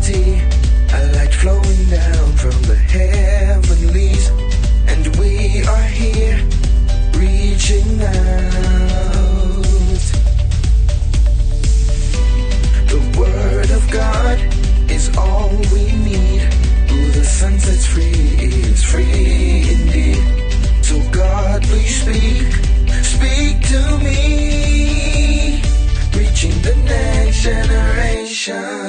see a light flowing down from the heavenlies, and we are here reaching out. The word of God is all we need. Who the sun sets free is free indeed. So God, please speak to me, reaching the next generation.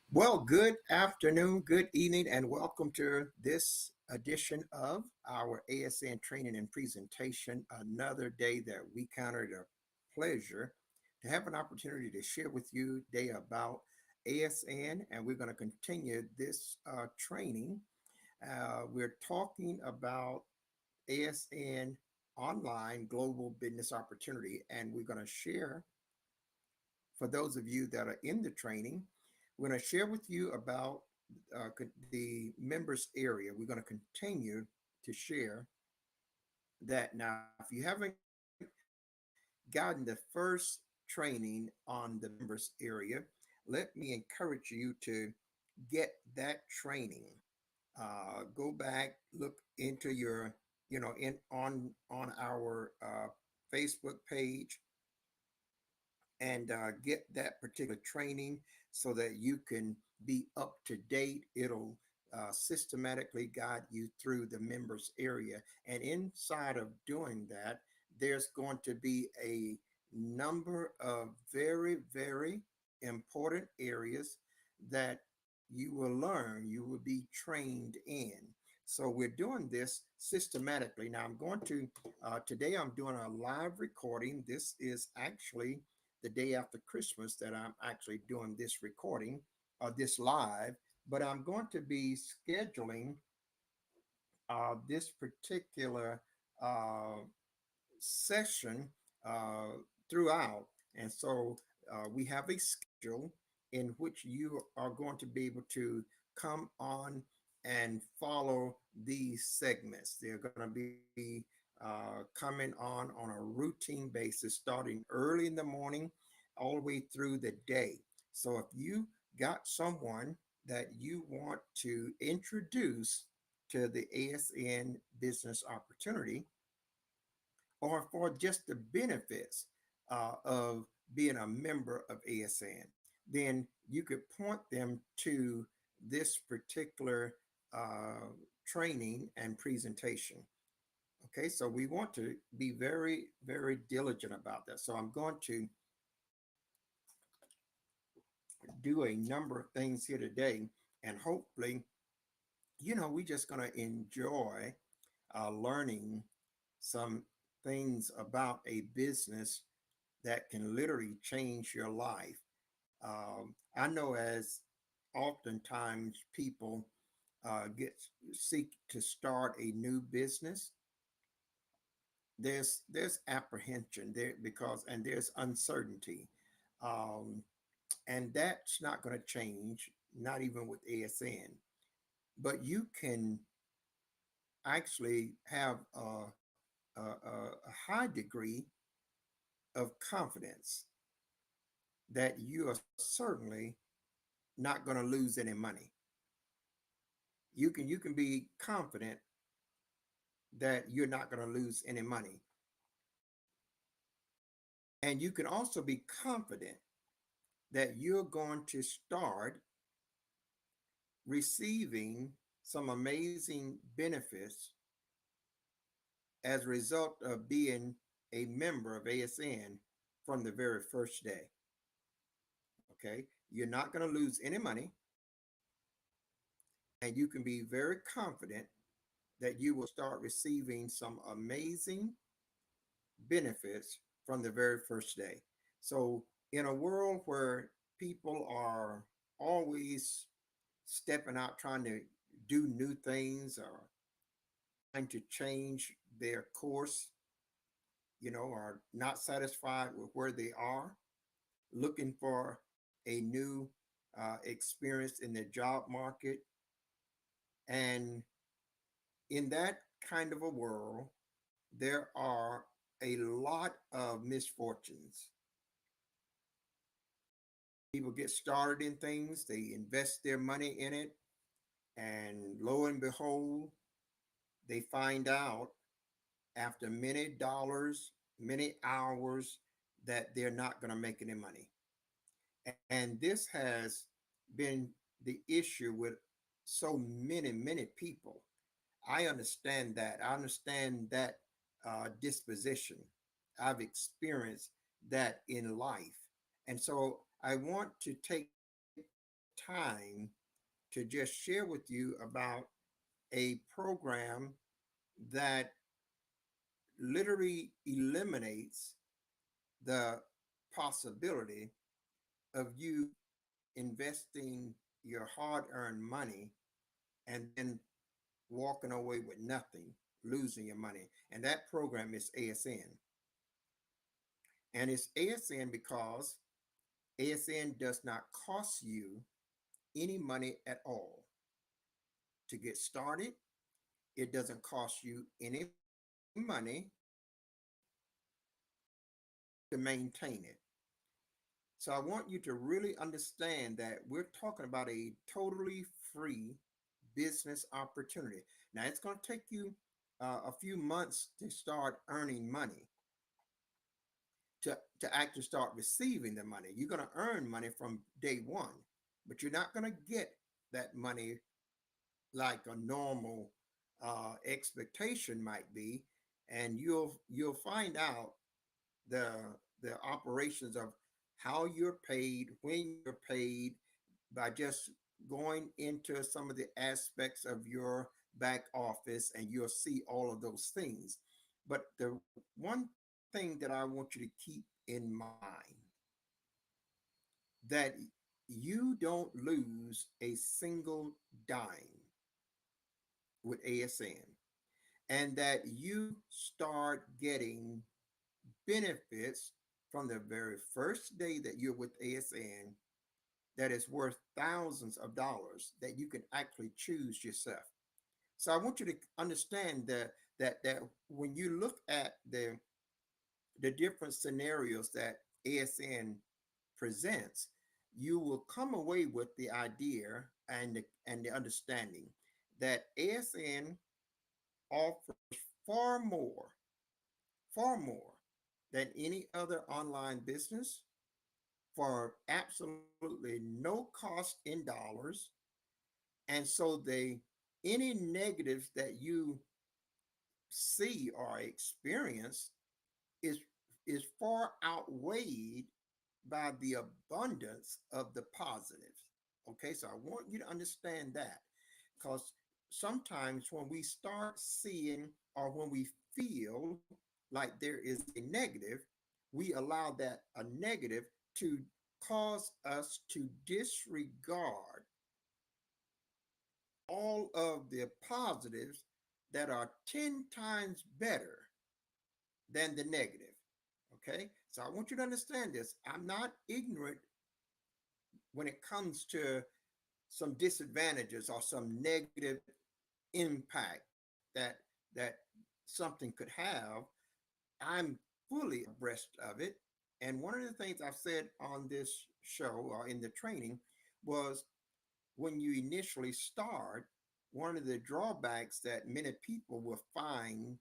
Well, good afternoon, good evening, and welcome to this edition of our ASN training and presentation. Another day that we counted a pleasure to have an opportunity to share with you today about ASN, and we're going to continue this training. We're talking about ASN online global business opportunity, and we're going to share for those of you that are in the training. We're going to share with you about the members area. We're going to continue to share that. Now, if you haven't gotten the first training on the members area, let me encourage you to get that training. Go back, look into your, in on our Facebook page, and get that particular training so that you can be up to date. It'll systematically guide you through the members area. And inside of doing that, there's going to be a number of very, very important areas that you will learn, you will be trained in. So we're doing this systematically. Now today I'm doing a live recording. This is actually the day after Christmas that I'm actually doing this recording, this live, but I'm going to be scheduling this particular session throughout. And so we have a schedule in which you are going to be able to come on and follow these segments. They're going to be coming on a routine basis, starting early in the morning all the way through the day. So if you got someone that you want to introduce to the ASN business opportunity, or for just the benefits of being a member of ASN, then you could point them to this particular training and presentation. Okay, so we want to be very, very diligent about that. So I'm going to do a number of things here today, and hopefully, we're just going to enjoy learning some things about a business that can literally change your life. I know as oftentimes people seek to start a new business, there's apprehension there and there's uncertainty, and that's not going to change, not even with ASN. But you can actually have a high degree of confidence that you are certainly not going to lose any money. You can be confident that you're not going to lose any money. And you can also be confident that you're going to start receiving some amazing benefits as a result of being a member of ASN from the very first day. Okay, you're not going to lose any money, and you can be very confident that you will start receiving some amazing benefits from the very first day. So in a world where people are always stepping out trying to do new things or trying to change their course, are not satisfied with where they are, looking for a new experience in the job market. And in that kind of a world, there are a lot of misfortunes. People get started in things, they invest their money in it, and lo and behold, they find out after many dollars, many hours, that they're not going to make any money. And this has been the issue with so many people. I understand that. I understand that disposition. I've experienced that in life. And so I want to take time to just share with you about a program that literally eliminates the possibility of you investing your hard earned money and then walking away with nothing, losing your money. And that program is ASN. And it's ASN because ASN does not cost you any money at all to get started. It doesn't cost you any money to maintain it. So I want you to really understand that we're talking about a totally free business opportunity. Now it's going to take you a few months to start earning money, to actually start receiving the money. You're going to earn money from day one, but you're not going to get that money like a normal expectation might be, and you'll find out the the operations of how you're paid, when you're paid, by just going into some of the aspects of your back office, and you'll see all of those things. But the one thing that I want you to keep in mind, that you don't lose a single dime with ASN, and that you start getting benefits from the very first day that you're with ASN, that is worth thousands of dollars that you can actually choose yourself. So I want you to understand that when you look at the different scenarios that ASN presents, you will come away with the idea and the understanding that ASN offers far more than any other online business for absolutely no cost in dollars. And so any negatives that you see or experience is far outweighed by the abundance of the positives. Okay, so I want you to understand that, because sometimes when we start seeing, or when we feel like there is a negative, we allow that a negative to cause us to disregard all of the positives that are 10 times better than the negative. Okay, so I want you to understand this. I'm not ignorant when it comes to some disadvantages or some negative impact that something could have. I'm fully abreast of it. And one of the things I've said on this show or in the training was, when you initially start, one of the drawbacks that many people will find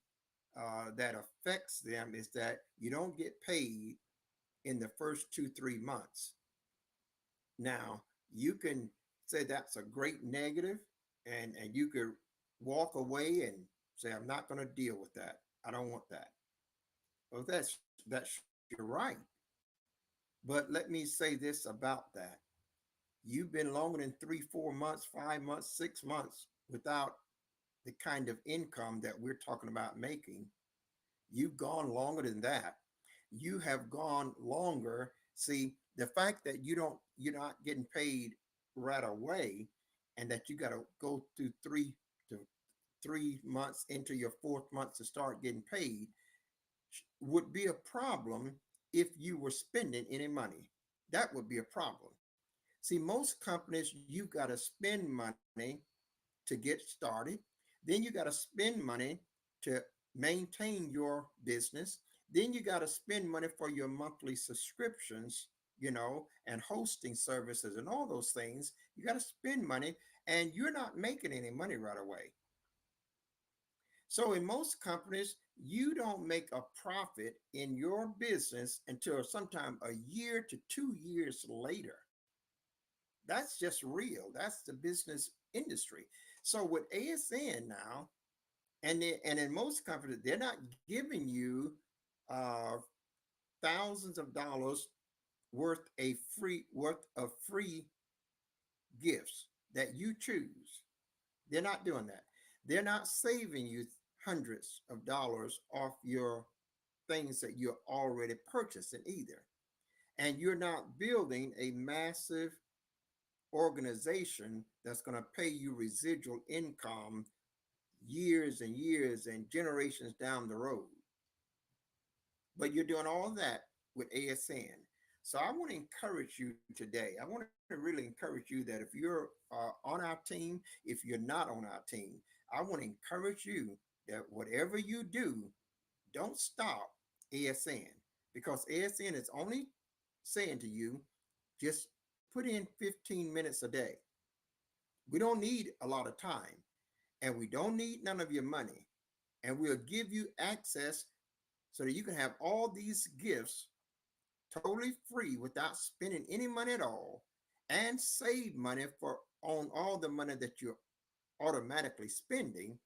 that affects them is that you don't get paid in the first 2 3 months. Now, you can say that's a great negative, and you could walk away and say, I'm not going to deal with that. I don't want that. Well, that's you're right. But let me say this about that. You've been longer than 3 4 months, 5 months, 6 months without the kind of income that we're talking about making. You've gone longer than that. You have gone longer. See, the fact that you're not getting paid right away, and that you got to go through 3 months into your fourth month to start getting paid, would be a problem if you were spending any money. That would be a problem. See, most companies, you got to spend money to get started. Then you got to spend money to maintain your business. Then you got to spend money for your monthly subscriptions. and hosting services and all those things. You got to spend money, and you're not making any money right away. So in most companies, you don't make a profit in your business until sometime a year to 2 years later. That's just real. That's the business industry. So with ASN now, and in most companies, they're not giving you uh, thousands of dollars worth of free gifts that you choose. They're not doing that. They're not saving you hundreds of dollars off your things that you're already purchasing either. And you're not building a massive organization that's going to pay you residual income years and years and generations down the road. But you're doing all that with ASN. So I want to encourage you today. I want to really encourage you that if you're on our team, if you're not on our team, I want to encourage you that whatever you do, don't stop ASN, because ASN is only saying to you, just put in 15 minutes a day. We don't need a lot of time, and we don't need none of your money. And we'll give you access so that you can have all these gifts totally free without spending any money at all, and save money for on all the money that you're automatically spending,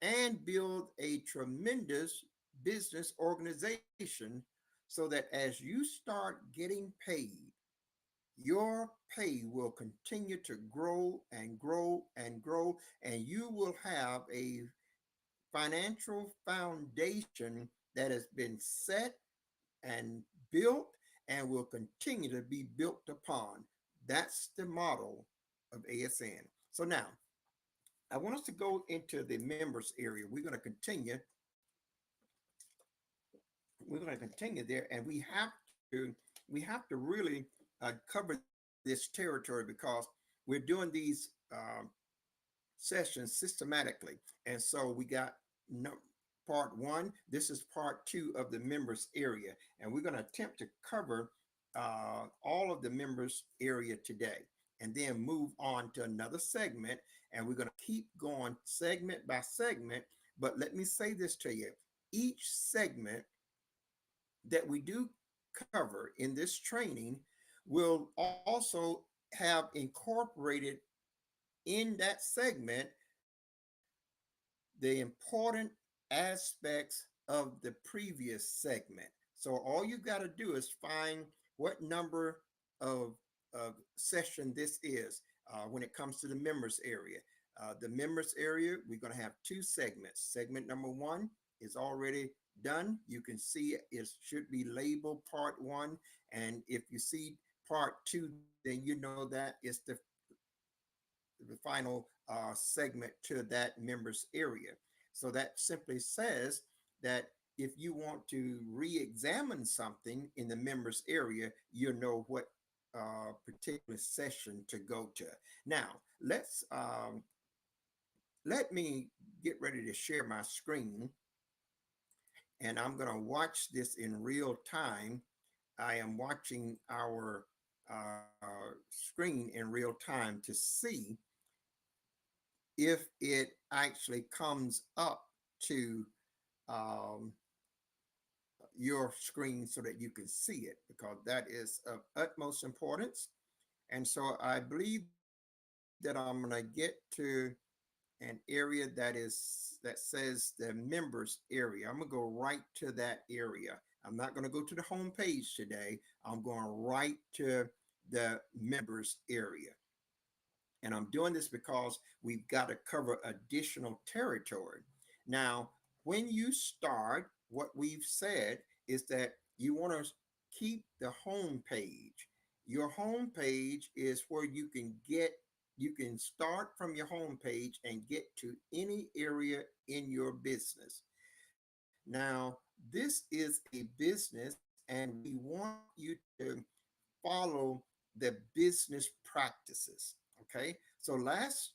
and build a tremendous business organization so that as you start getting paid, your pay will continue to grow and grow and grow, and you will have a financial foundation that has been set and built and will continue to be built upon. That's the model of ASN. So now I want us to go into the members area. We're going to continue there, and we have to really cover this territory, because we're doing these sessions systematically. And so we got no, part one. This is part two of the members area, and we're going to attempt to cover all of the members area today, and then move on to another segment. And we're going to keep going segment by segment. But let me say this to you: each segment that we do cover in this training will also have incorporated in that segment the important aspects of the previous segment. So all you got to do is find what number of session this is when it comes to the members area. The members area, we're going to have two segments. Segment number one is already done. You can see it should be labeled part one. And if you see part two, then you know that is the final segment to that members area. So that simply says that if you want to re-examine something in the members area, you know what particular session to go to. Now, let me get ready to share my screen, and I'm going to watch this in real time. I am watching our screen in real time to see if it actually comes up to um, your screen so that you can see it, because that is of utmost importance. And so I believe that I'm going to get to an area that says the members area. I'm going to go right to that area. I'm not going to go to the home page today. I'm going right to the members area. And I'm doing this because we've got to cover additional territory. Now, when you start, what we've said is that you want to keep the home page. Your home page is where you can start from your home page and get to any area in your business. Now, this is a business, and we want you to follow the business practices. Okay. So last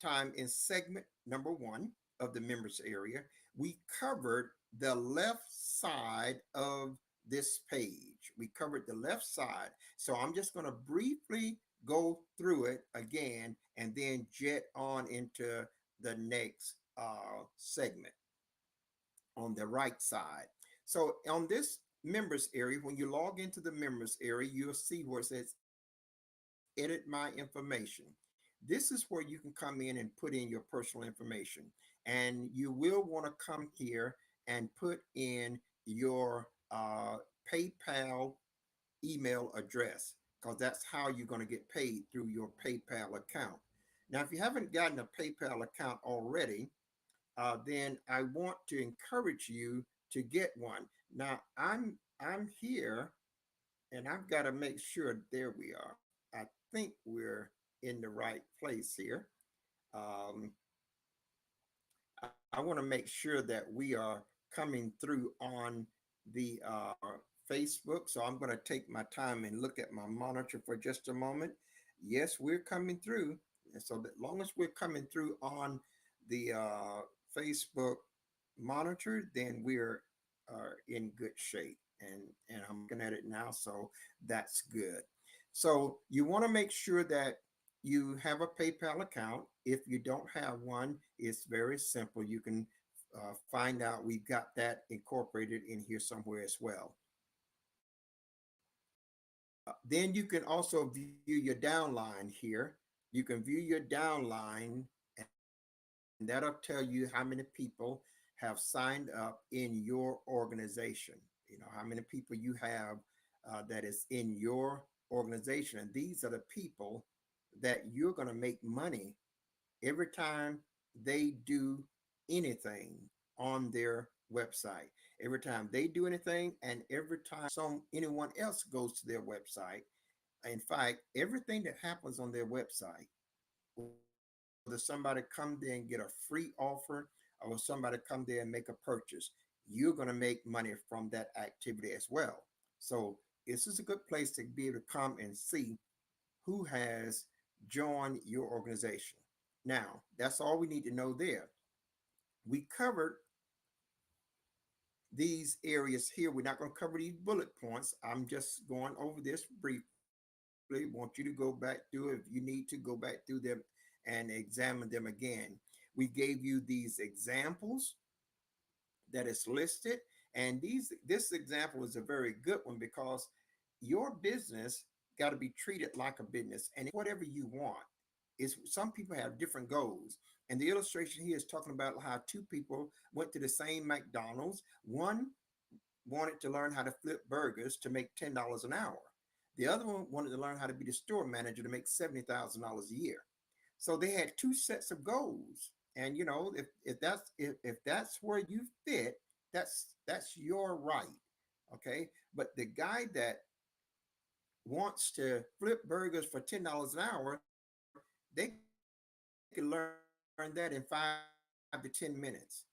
time in segment number one of the members area, we covered the left side of this page. We covered the left side. So I'm just going to briefly go through it again and then jet on into the next segment on the right side. So on this members area, when you log into the members area, you'll see where it says edit my information. This is where you can come in and put in your personal information. And you will want to come here and put in your PayPal email address, because that's how you're going to get paid, through your PayPal account. Now, if you haven't gotten a PayPal account already, then I want to encourage you to get one. Now, I'm here, and I've got to make sure. There we are. I think we're in the right place here. Um, I want to make sure that we are coming through on the Facebook. So I'm going to take my time and look at my monitor for just a moment. Yes, we're coming through. And so, as long as we're coming through on the Facebook monitor, then we're in good shape. And I'm looking at it now, so that's good. So you want to make sure that you have a PayPal account. If you don't have one, it's very simple. You can find out. We've got that incorporated in here somewhere as well. Then you can also view your downline here. You can view your downline, and that'll tell you how many people have signed up in your organization. How many people you have that is in your organization. And these are the people that you're going to make money every time they do anything on their website. Every time they do anything, and every time anyone else goes to their website. In fact, everything that happens on their website, whether somebody come there and get a free offer, or somebody come there and make a purchase, you're going to make money from that activity as well. So this is a good place to be able to come and see who has joined your organization. Now, that's all we need to know there. We covered these areas here. We're not going to cover these bullet points. I'm just going over this briefly. Want you to go back through it. If you need to, go back through them and examine them again. We gave you these examples that is listed, and this example is a very good one, because your business got to be treated like a business, and whatever you want. Is Some people have different goals, and the illustration here is talking about how two people went to the same McDonald's. One wanted to learn how to flip burgers to make $10 an hour. The other one wanted to learn how to be the store manager to make $70,000 a year. So they had two sets of goals. And if that's where you fit, that's your right. Okay. But the guy that wants to flip burgers for $10 an hour, they can learn that in 5 to 10 minutes.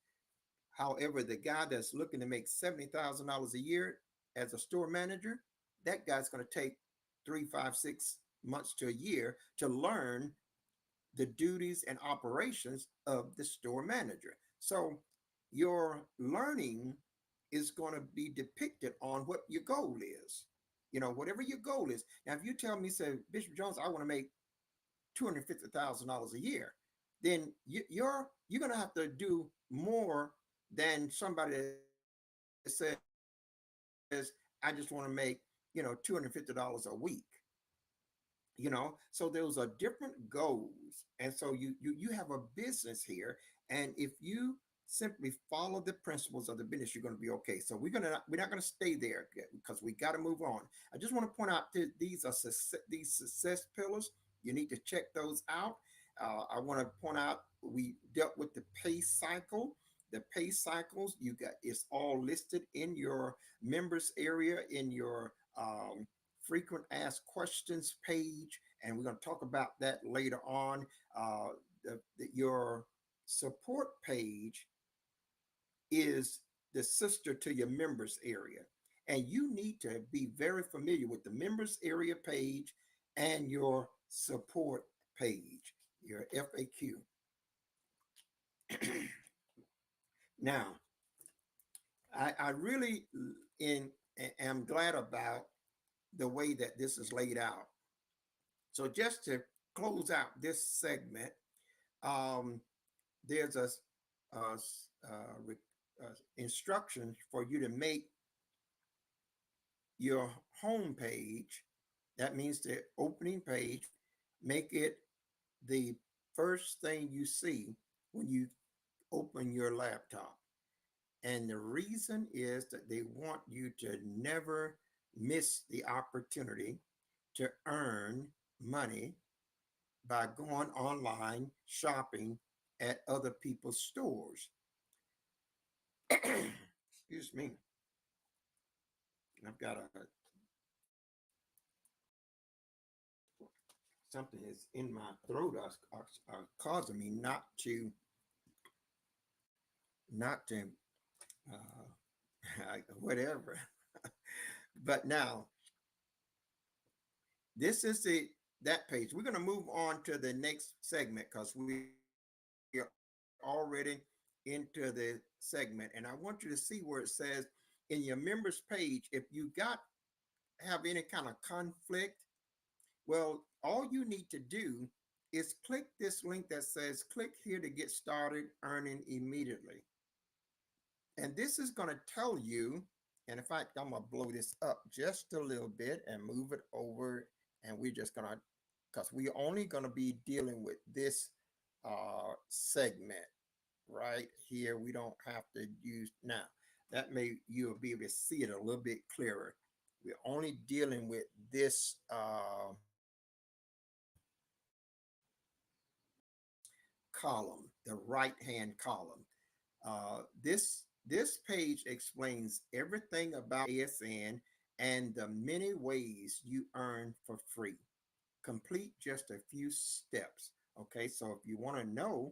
However, the guy that's looking to make $70,000 a year as a store manager, that guy's going to take 3, 5, 6 months to a year to learn the duties and operations of the store manager. So your learning is going to be depicted on what your goal is. Whatever your goal is. Now, if you tell me, say, Bishop Jones, I want to make $250,000 a year, then you're going to have to do more than somebody that says, I just want to make, $250 a week. So those are different goals, and so you have a business here, and if you simply follow the principles of the business, you're going to be okay. So we're not going to stay there, because we got to move on. I just want to point out that these success pillars. You need to check those out. I want to point out, we dealt with the pay cycle. The pay cycles, it's all listed in your members area, in your frequent asked questions page, and we're going to talk about that later on. Your support page is the sister to your members area, and you need to be very familiar with the members area page and your support page, your FAQ. Now, I really am glad about the way that this is laid out. So just to close out this segment, um, there's a, instructions for you to make your home page. That means the opening page. Make it the first thing you see when you open your laptop. And the reason is that they want you to never miss the opportunity to earn money by going online shopping at other people's stores. Excuse me. I've got something is in my throat causing me not to whatever. But now this is the that page. We're going to move on to the next segment because we are already into the segment, and I want you to see where it says in your members page, if you got have any kind of conflict, well, all you need to do is click this link that says click here to get started earning immediately. And this is going to tell you, and in fact, I'm going to blow this up just a little bit and move it over. And we're just going to, because we're only going to be dealing with this segment right here. We don't have to use now. That may you'll be able to see it a little bit clearer. We're only dealing with this column, the right-hand column. This page explains everything about ASN and the many ways you earn for free. Complete just a few steps. Okay, so if you want to know,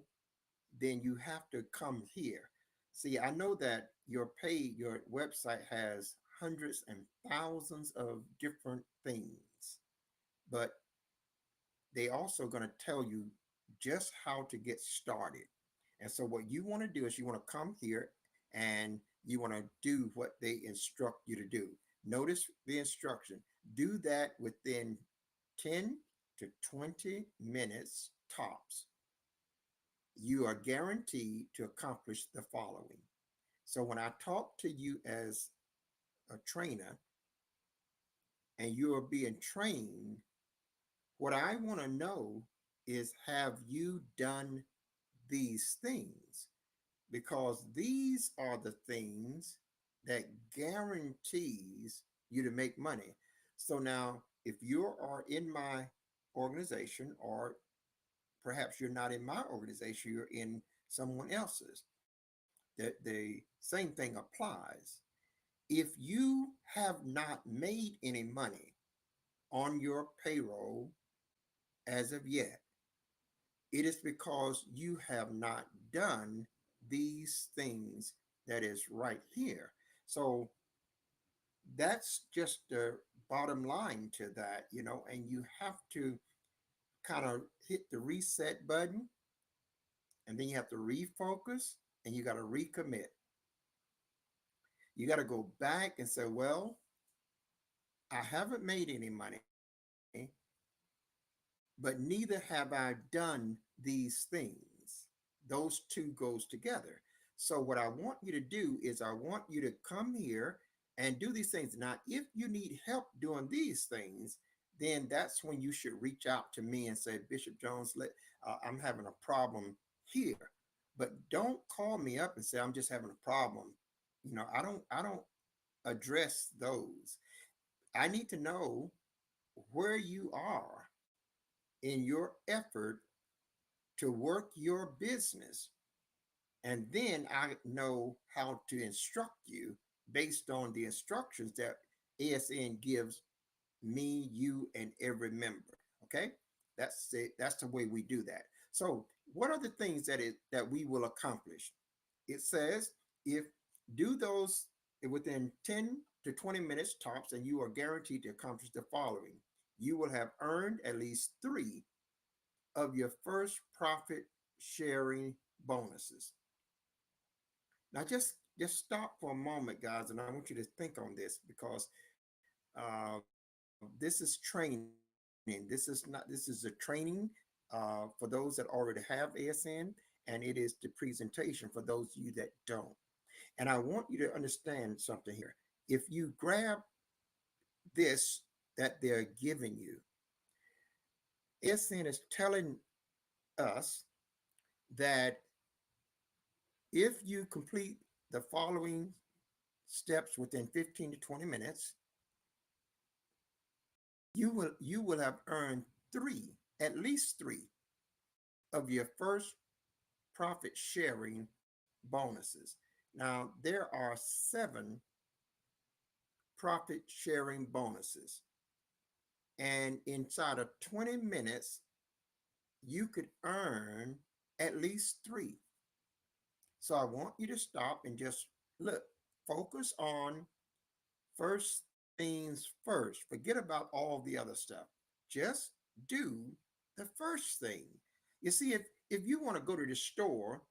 then you have to come here. See, I know that your website has hundreds and thousands of different things, but they also going to tell you just how to get started. And so what you want to do is you want to come here and you want to do what they instruct you to do. Notice the instruction. Do that within 10 to 20 minutes tops. You are guaranteed to accomplish the following. So when I talk to you as a trainer and you are being trained, what I want to know is, have you done these things? Because these are the things that guarantees you to make money. So now, if you are in my organization, or perhaps you're not in my organization, you're in someone else's, that the same thing applies. If you have not made any money on your payroll as of yet, it is because you have not done these things that is right here. So that's just the bottom line to that, and you have to kind of hit the reset button, and then you have to refocus, and you got to recommit. You got to go back and say, well, I haven't made any money, but neither have I done these things. Those two goes together. So what I want you to do is I want you to come here and do these things. Now, if you need help doing these things, then that's when you should reach out to me and say, Bishop Jones, I'm having a problem here. But don't call me up and say, I'm just having a problem. I don't address those. I need to know where you are in your effort to work your business. And then I know how to instruct you based on the instructions that ASN gives me, you, and every member. Okay, that's it. That's the way we do that. So, what are the things that we will accomplish? It says if do those within 10 to 20 minutes tops, and you are guaranteed to accomplish the following. You will have earned at least 3 of your first profit sharing bonuses. Now, just just stop for a moment, guys, and I want you to think on this because this is training. This is a training for those that already have ASN, and it is the presentation for those of you that don't. And I want you to understand something here. If you grab this that they're giving you, ASN is telling us that if you complete the following steps within 15 to 20 minutes, you will have earned three, at least three of your first profit sharing bonuses. Now, there are seven profit sharing bonuses, and inside of 20 minutes, you could earn at least three. So I want you to stop and just look, focus on first things first. Forget about all the other stuff. Just do the first thing. You see, if you want to go to the store,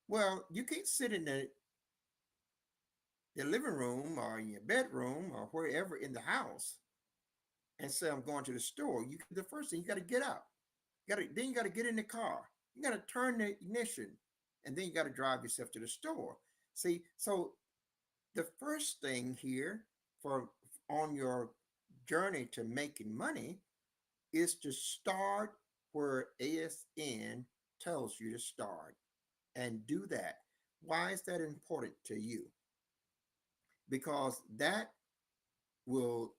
well, you can't sit in the living room or in your bedroom or wherever in the house and say, I'm going to the store. The first thing, you got to get up. Then you got to get in the car. You got to turn the ignition, and then you got to drive yourself to the store. See, so the first thing here for on your journey to making money is to start where ASN tells you to start and do that. Why is that important to you? Because that will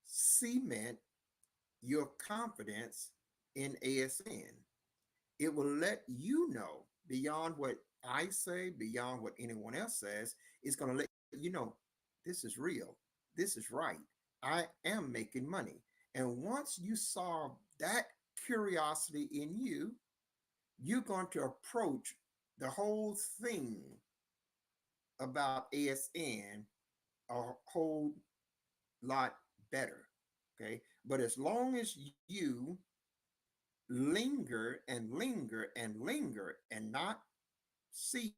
cement your confidence in ASN. It will let you know beyond what I say, beyond what anyone else says. It's going to let you know this is real. This is right. I am making money. And once you solve that curiosity in you, you're going to approach the whole thing about ASN a whole lot better. Okay. But as long as you linger and not see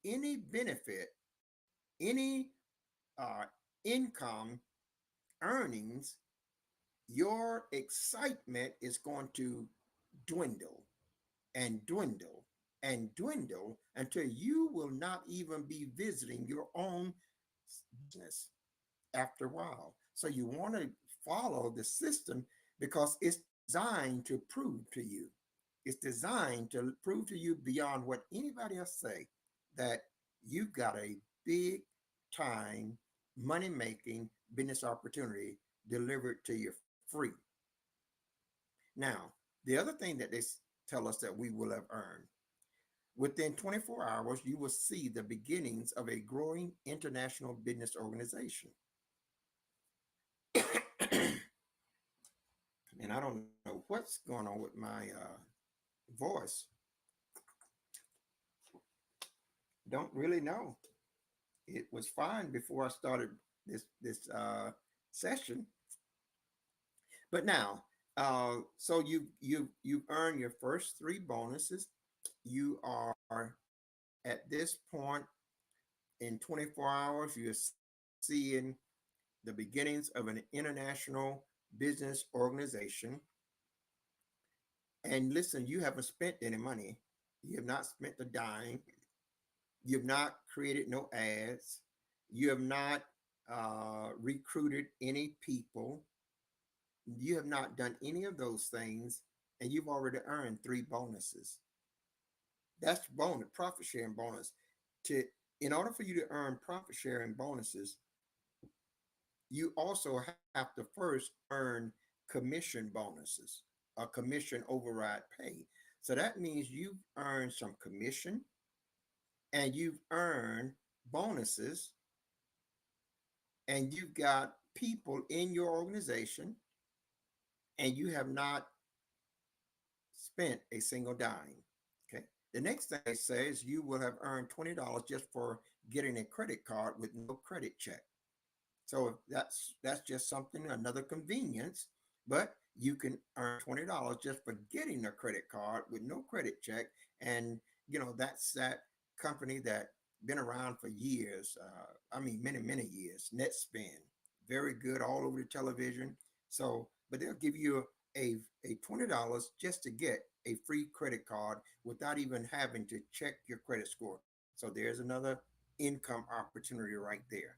any benefit, any income, earnings, your excitement is going to dwindle and dwindle and dwindle until you will not even be visiting your own business after a while. So you want to follow the system because it's designed to prove to you. It's designed to prove to you beyond what anybody else say that you've got a big time money making business opportunity delivered to you free. Now, the other thing that they tell us that we will have earned within 24 hours, you will see the beginnings of a growing international business organization. And I don't know what's going on with my voice. Don't really know. It was fine before I started this session, but now, so you earn your first three bonuses. You are at this point in 24 hours. You're seeing the beginnings of an international business organization. And listen, you haven't spent any money. You have not spent a dime. You have not created no ads. You have not recruited any people. You have not done any of those things, and you've already earned three bonuses. That's bonus, profit sharing bonus. To In order for you to earn profit sharing bonuses, you also have to first earn commission bonuses, a commission override pay. So that means you've earned some commission and you've earned bonuses and you've got people in your organization and you have not spent a single dime. Okay. The next thing it says you will have earned $20 just for getting a credit card with no credit check. So that's just something, another convenience, but you can earn $20 just for getting a credit card with no credit check. And that's that company that been around for years. I mean, many, many years. NetSpend, very good all over the television. So, but they'll give you a $20 just to get a free credit card without even having to check your credit score. So there's another income opportunity right there.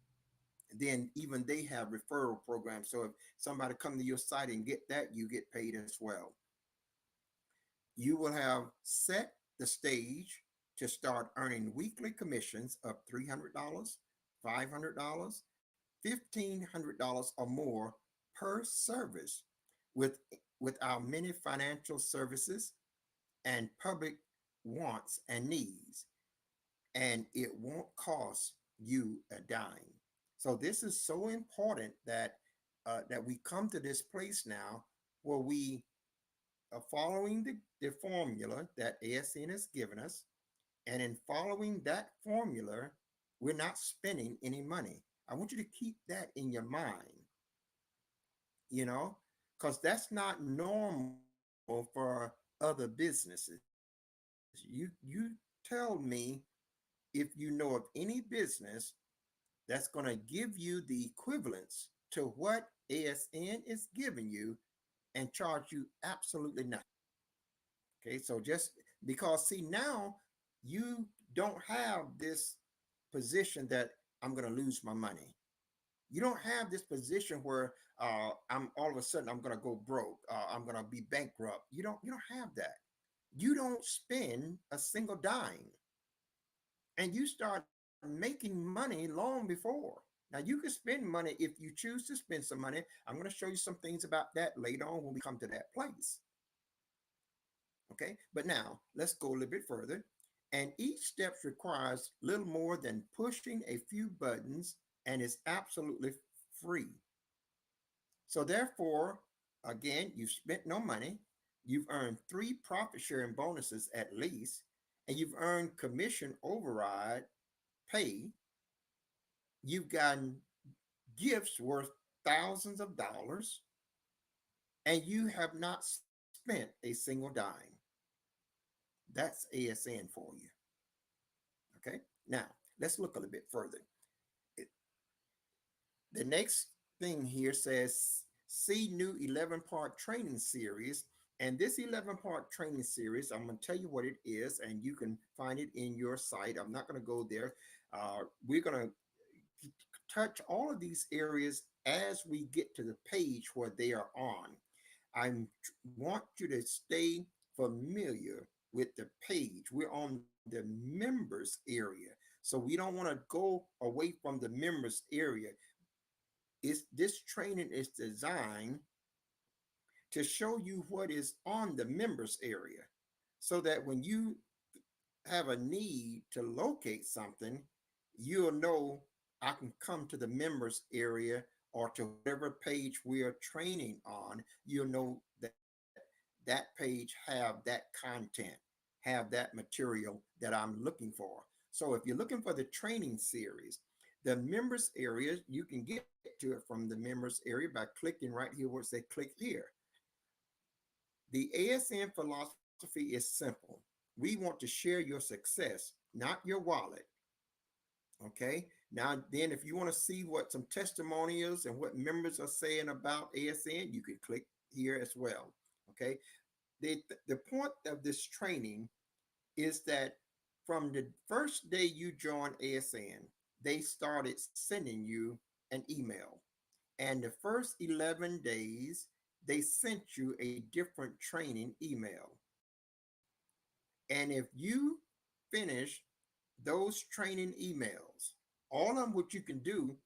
And then even they have referral programs. So if somebody come to your site and get that, you get paid as well. You will have set the stage to start earning weekly commissions of $300, $500, $1,500 or more per service with with our many financial services and public wants and needs, and it won't cost you a dime. So this is so important that that we come to this place now where we are following the formula that ASN has given us, and in following that formula, we're not spending any money. I want you to keep that in your mind, you know, because that's not normal for other businesses. You tell me if you know of any business that's going to give you the equivalence to what ASN is giving you and charge you absolutely nothing. Okay, so just because, see, now you don't have this position that I'm going to lose my money. You don't have this position where I'm all of a sudden I'm going to go broke. I'm going to be bankrupt. You don't have that. You don't spend a single dime, and you start making money long before. Now you can spend money if you choose to spend some money. I'm going to show you some things about that later on when we come to that place. Okay, but now let's go a little bit further. And each step requires little more than pushing a few buttons and is absolutely free. So therefore, again, you've spent no money, you've earned three profit sharing bonuses at least, and you've earned commission override pay. You've gotten gifts worth thousands of dollars, and you have not spent a single dime. That's ASN for you. Okay. Now let's look a little bit further. It- The next thing here says see new 11-part training series. And this 11-part training series, I'm going to tell you what it is, and you can find it in your site. I'm not going to go there. We're going to touch all of these areas as we get to the page where they are on. I want you to stay familiar with the page. We're on the members area. So we don't want to go away from the members area. This training is designed to show you what is on the members area so that when you have a need to locate something, you'll know I can come to the members area or to whatever page we are training on. You'll know that that page have that content, have that material that I'm looking for. So if you're looking for the training series, the members area, you can get to it from the members area by clicking right here where it says click here. The ASN philosophy is simple. We want to share your success, not your wallet. Okay. Now, then, if you want to see what some testimonials and what members are saying about ASN, you can click here as well. Okay. The point of this training is that from the first day you join ASN, they started sending you an email. And the first 11 days, they sent you a different training email. And if you finish those training emails, all of them, what you can do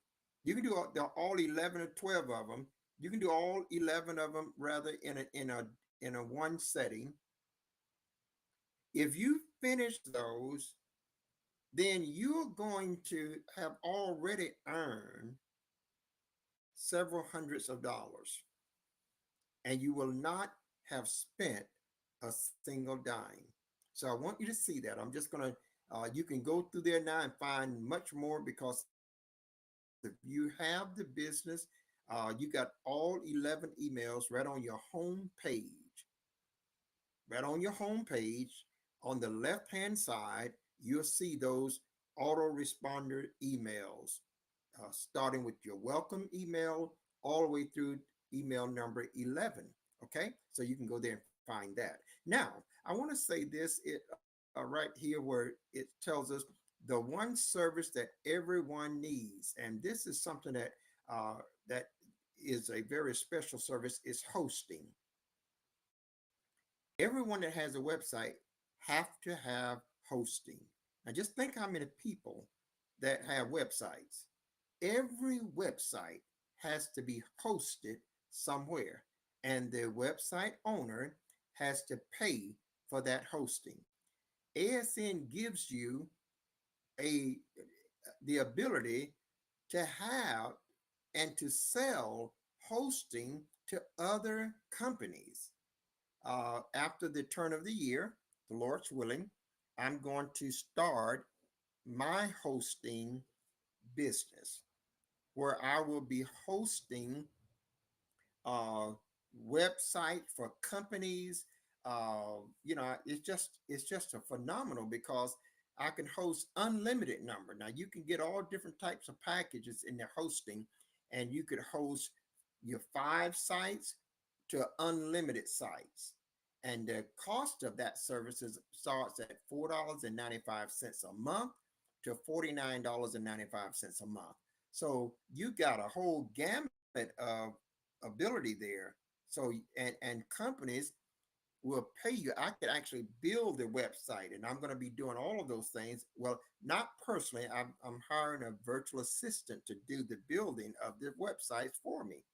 all 11 or 12 of them. You can do all 11 of them rather in a one setting. If you finish those, then you're going to have already earned several hundreds of dollars, and you will not have spent a single dime. So I want you to see that. I'm just going to, you can go through there now and find much more because if you have the business, you got all 11 emails right on your home page. Right on your home page, on the left hand side, you'll see those autoresponder emails, starting with your welcome email all the way through email number 11. Okay, so you can go there and find that. Now, I want to say this right here where it tells us the one service that everyone needs, and this is something that is a very special service, is hosting. Everyone that has a website have to have hosting. Now just think how many people that have websites. Every website has to be hosted somewhere, and the website owner has to pay for that hosting. ASN gives you a the ability to have and to sell hosting to other companies. After the turn of the year, the Lord's willing, I'm going to start my hosting business where I will be hosting uh, website for companies. It's just a phenomenal because I can host unlimited number. Now you can get all different types of packages in their hosting, and you could host your 5 sites to unlimited sites. And the cost of that services starts at $4.95 a month to $49.95 a month. So you got a whole gamut of ability there. So and companies will pay you. I could actually build the website, and I'm going to be doing all of those things. Well, not personally. I'm hiring a virtual assistant to do the building of the websites for me,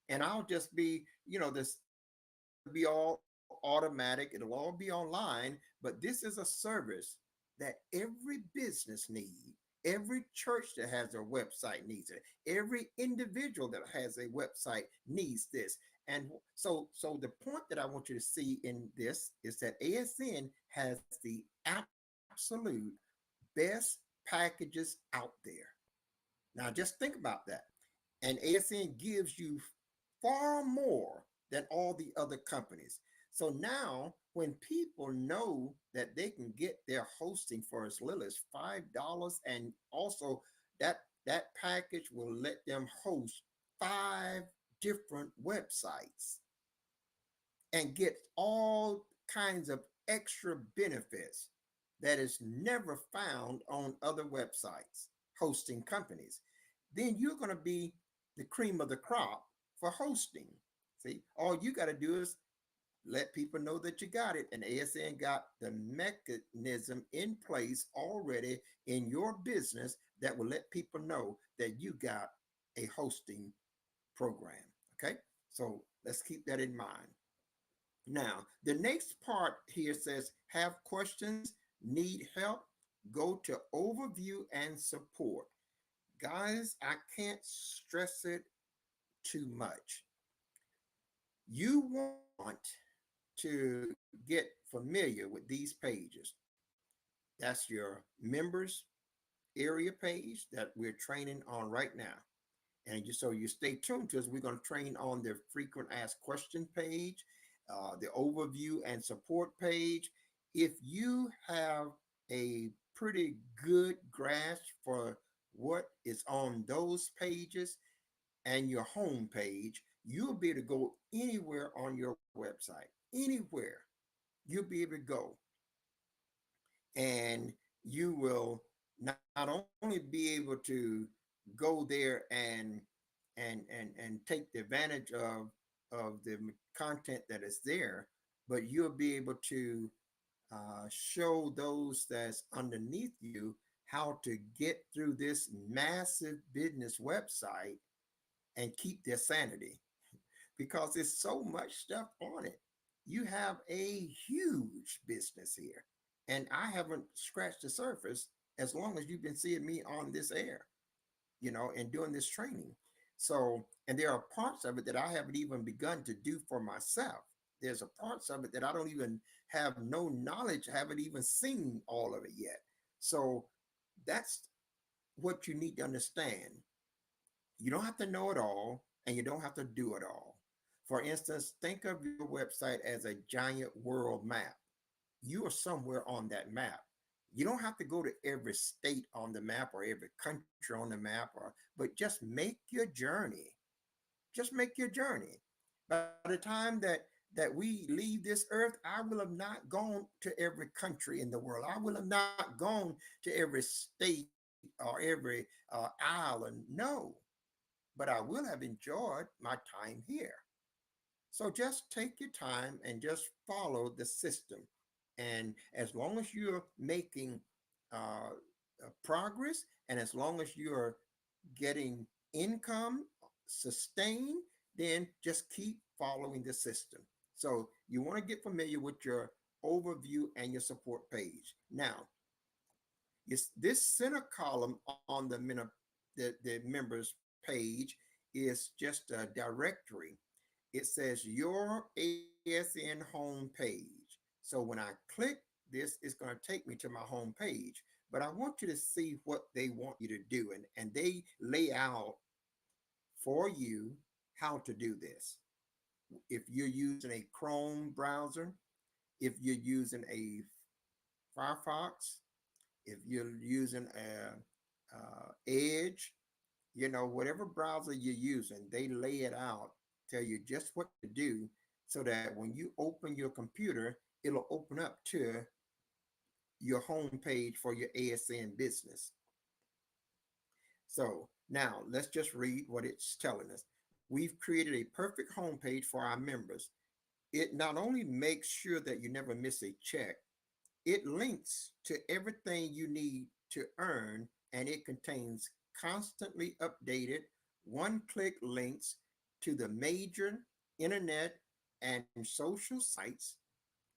and I'll just be, this it'll be all automatic. It'll all be online. But this is a service that every business needs. Every church that has a website needs it. Every individual that has a website needs this. And so the point that I want you to see in this is that ASN has the absolute best packages out there. Now just think about that. And ASN gives you far more than all the other companies. So now, when people know that they can get their hosting for as little as $5, and also that package will let them host 5 different websites and get all kinds of extra benefits that is never found on other websites, hosting companies, then you're going to be the cream of the crop for hosting. See, all you got to do is let people know that you got it, and ASN got the mechanism in place already in your business that will let people know that you got a hosting program. Okay, so let's keep that in mind. Now, the next part here says, have questions, need help, go to overview and support. Guys, I can't stress it too much. You want to get familiar with these pages. That's your members area page that we're training on right now. And so you stay tuned to us. We're going to train on the frequent asked question page, the overview and support page. If you have a pretty good grasp for what is on those pages and your home page, you'll be able to go anywhere on your website, anywhere. You'll be able to go, and you will not only be able to go there and take the advantage of the content that is there, but you'll be able to show those that's underneath you how to get through this massive business website and keep their sanity, because there's so much stuff on it. You have a huge business here, and I haven't scratched the surface as long as you've been seeing me on this air, and doing this training. So, and there are parts of it that I haven't even begun to do for myself. There's a parts of it that I don't even have no knowledge, haven't even seen all of it yet. So that's what you need to understand. You don't have to know it all, and you don't have to do it all. For instance, think of your website as a giant world map. You are somewhere on that map. You don't have to go to every state on the map or every country on the map, but just make your journey. Just make your journey. By the time that we leave this earth, I will have not gone to every country in the world. I will have not gone to every state or every island. No, but I will have enjoyed my time here. So just take your time and just follow the system. And as long as you're making progress, and as long as you're getting income sustained, then just keep following the system. So you want to get familiar with your overview and your support page. Now, this center column on the members page is just a directory. It says your ASN home page. So when I click this, it's going to take me to my home page. But I want you to see what they want you to do. And they lay out for you how to do this. If you're using a Chrome browser, if you're using a Firefox, if you're using a Edge, whatever browser you're using, they lay it out, tell you just what to do so that when you open your computer, it'll open up to your home page for your ASN business. So now let's just read what it's telling us. We've created a perfect homepage for our members. It not only makes sure that you never miss a check, it links to everything you need to earn, and it contains constantly updated one-click links to the major internet and social sites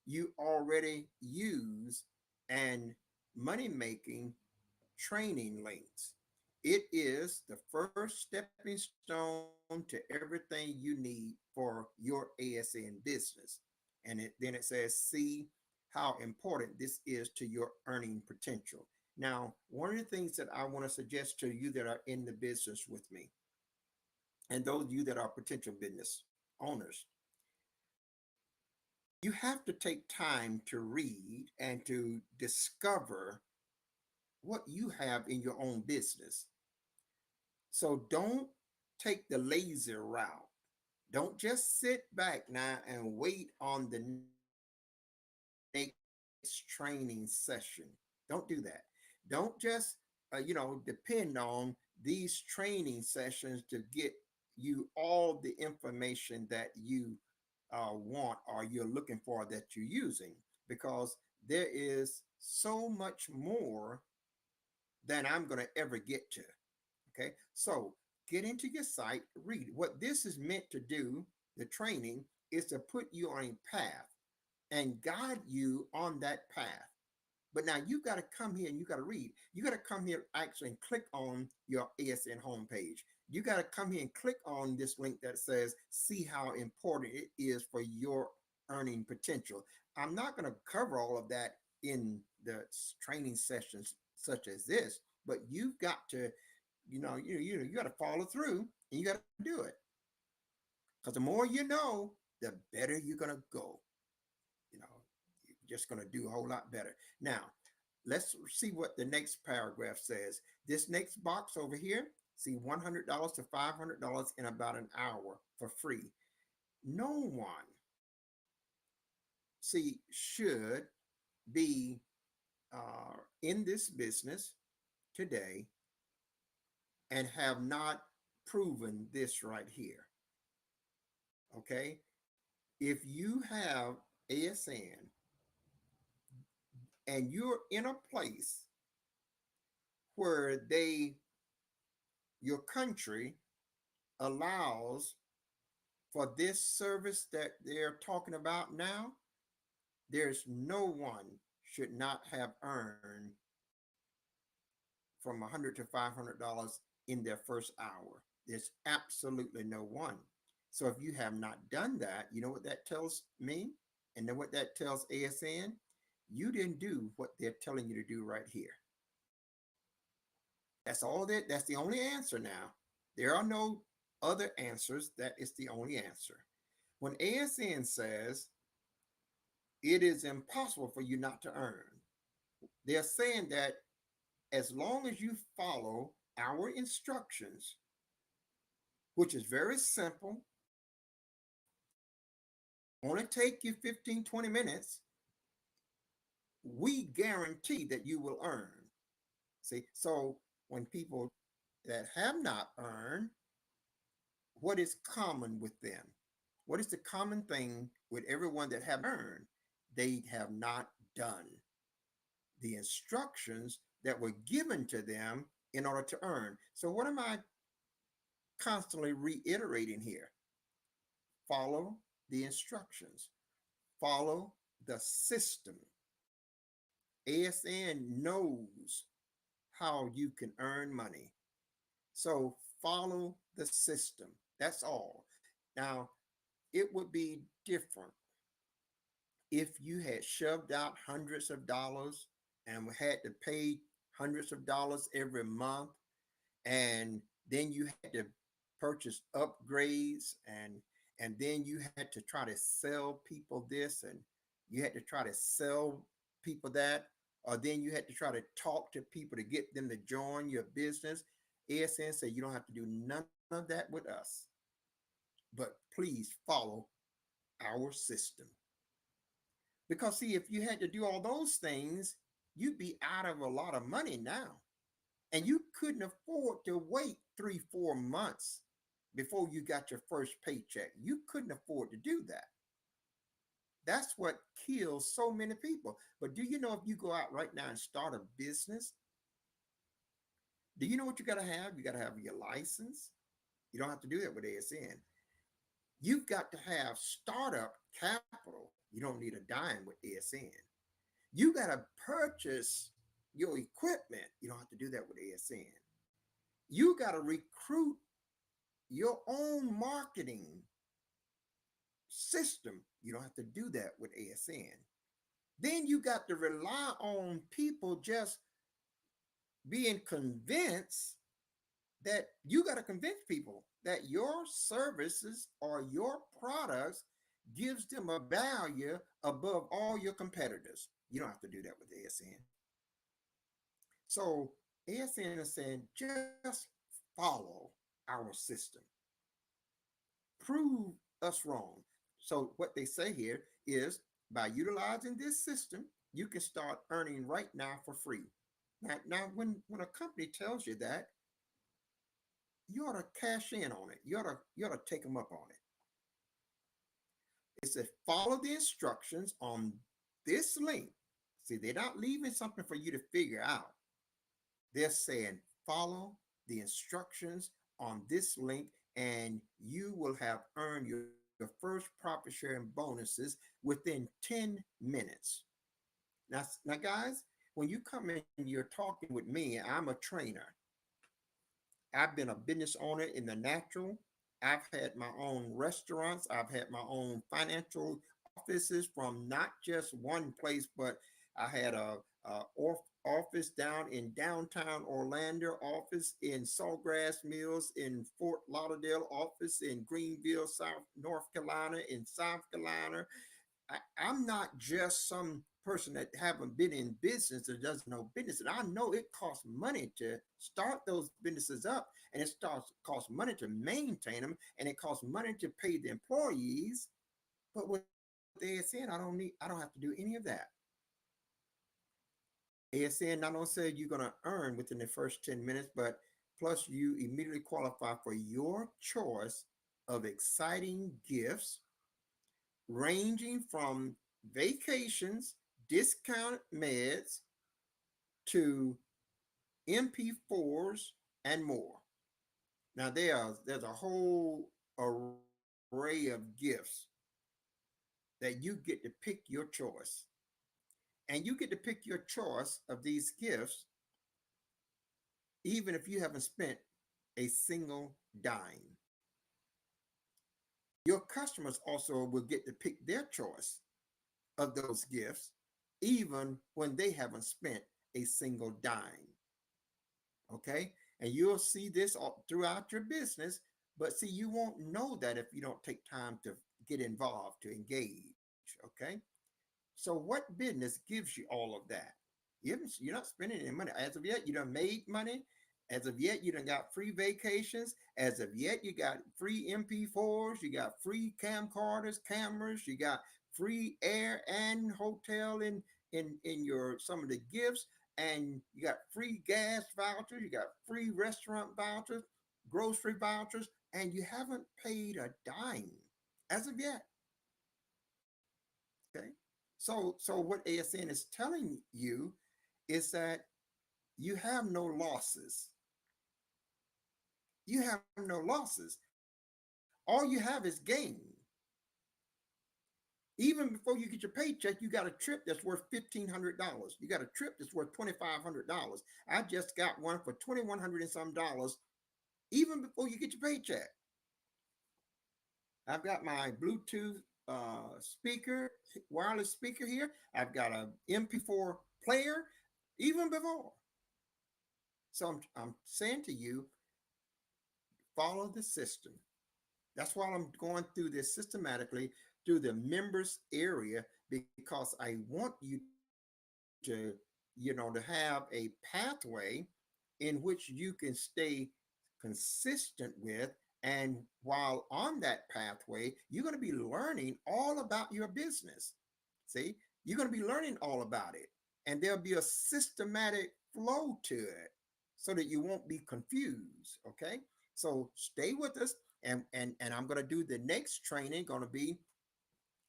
you already use and money-making training links. It is the first stepping stone to everything you need for your ASN business. And then it says, see how important this is to your earning potential. Now, one of the things that I want to suggest to you that are in the business with me, and those of you that are potential business owners, you have to take time to read and to discover what you have in your own business. So don't take the lazy route. Don't just sit back now and wait on the next training session. Don't do that. Don't just, depend on these training sessions to get you all the information that you want or you're looking for that you're using, because there is so much more than I'm going to ever get to. Okay, so get into your site, read. What this is meant to do, the training, is to put you on a path and guide you on that path. But now you got to come here and you got to read. You got to come here actually and click on your ASN homepage. You got to come here and click on this link that says, see how important it is for your earning potential. I'm not going to cover all of that in the training sessions such as this, but you've got to, you got to follow through and you got to do it. Because the more you know, the better you're going to go. You know, you're just going to do a whole lot better. Now, let's see what the next paragraph says. This next box over here, see, $100 to $500 in about an hour for free. No one, see, should be in this business today and have not proven this right here. Okay, if you have ASN and you're in a place where your country allows for this service that they're talking about now, there's no one should not have earned from $100 to $500 in their first hour. There's absolutely no one. So if you have not done that, you know what that tells me? And then what that tells ASN? You didn't do what they're telling you to do right here. That's the only answer now. There are no other answers. That is the only answer. When ASN says it is impossible for you not to earn, They're saying that as long as you follow our instructions, which is very simple, only take you 15, 20 minutes, we guarantee that you will earn. See, so when people that have not earned, what is common with them? What is the common thing with everyone that have earned? They have not done the instructions that were given to them in order to earn. So what am I constantly reiterating here? Follow the instructions. Follow the system. ASN knows how you can earn money. So follow the system. That's all. Now, it would be different if you had shoved out hundreds of dollars and had to pay hundreds of dollars every month, and then you had to purchase upgrades, and then you had to try to sell people this, and you had to try to sell people that, or then you had to try to talk to people to get them to join your business. ASN said you don't have to do none of that with us, but please follow our system. Because see, if you had to do all those things, you'd be out of a lot of money now. And you couldn't afford to wait 3, 4 months before you got your first paycheck. You couldn't afford to do that. That's what kills so many people. But do you know if you go out right now and start a business, do you know what you got to have? You got to have your license. You don't have to do that with ASN. You've got to have startup capital. You don't need a dime with ASN. You got to purchase your equipment. You don't have to do that with ASN. You got to recruit your own marketing system. You don't have to do that with ASN. Then you got to rely on people just being convinced that you got to convince people that your services or your products gives them a value above all your competitors. You don't have to do that with ASN. So ASN is saying just follow our system. Prove us wrong. So what they say here is by utilizing this system, you can start earning right now for free. Now when a company tells you that, you ought to cash in on it. You ought to take them up on it. It says follow the instructions on this link. See, they're not leaving something for you to figure out. They're saying follow the instructions on this link and you will have earned your first profit sharing bonuses within 10 minutes. Now, guys, when you come in, you're talking with me. I'm a trainer. I've been a business owner in the natural. I've had my own restaurants. I've had my own financial offices from not just one place, but I had a office down in downtown Orlando, office in Sawgrass Mills, in Fort Lauderdale, office in Greenville, North Carolina, in South Carolina. I'm not just some person that haven't been in business or doesn't know business. And I know it costs money to start those businesses up, and costs money to maintain them, and it costs money to pay the employees. But with ASN, I don't have to do any of that. ASN not only said you're going to earn within the first 10 minutes, but plus you immediately qualify for your choice of exciting gifts ranging from vacations, discounted meds, to MP4s and more. Now there's a whole array of gifts that you get to pick your choice. And you get to pick your choice of these gifts even if you haven't spent a single dime. Your customers also will get to pick their choice of those gifts, even when they haven't spent a single dime. Okay. And you'll see this all throughout your business, but see, you won't know that if you don't take time to get involved, to engage. Okay. So, what business gives you all of that? You're not spending any money. As of yet, you done made money. As of yet, you done got free vacations. As of yet, you got free MP4s, you got free camcorders, cameras, you got free air and hotel in your some of the gifts, and you got free gas vouchers, you got free restaurant vouchers, grocery vouchers, and you haven't paid a dime as of yet. Okay. So what ASN is telling you is that you have no losses. You have no losses. All you have is gain. Even before you get your paycheck, you got a trip that's worth $1,500. You got a trip that's worth $2,500. I just got one for 2,100 and some dollars. Even before you get your paycheck, I've got my Bluetooth speaker, wireless speaker here. I've got a MP4 player. Even before. So I'm saying to you, follow the system. That's why I'm going through this systematically through the members area, because I want you to, to have a pathway in which you can stay consistent with. And while on that pathway, you're going to be learning all about your business. See, you're going to be learning all about it. And there'll be a systematic flow to it so that you won't be confused. Okay. So stay with us. And I'm going to do the next training, going to be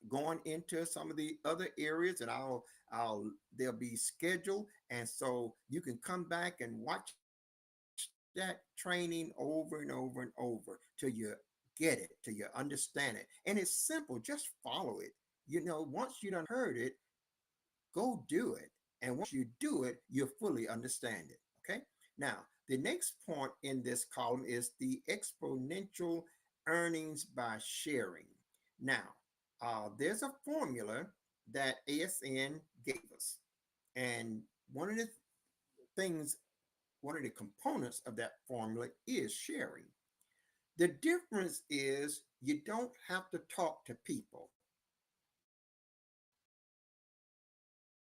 going into some of the other areas, and I'll they'll be scheduled, and so you can come back and watch that training over and over and over till you get it, till you understand it. And it's simple, just follow it. Once you done heard it, go do it. And once you do it, you'll fully understand it. Okay. Now, the next point in this column is the exponential earnings by sharing. Now, there's a formula that ASN gave us. And one of the things, one of the components of that formula is sharing. The difference is you don't have to talk to people.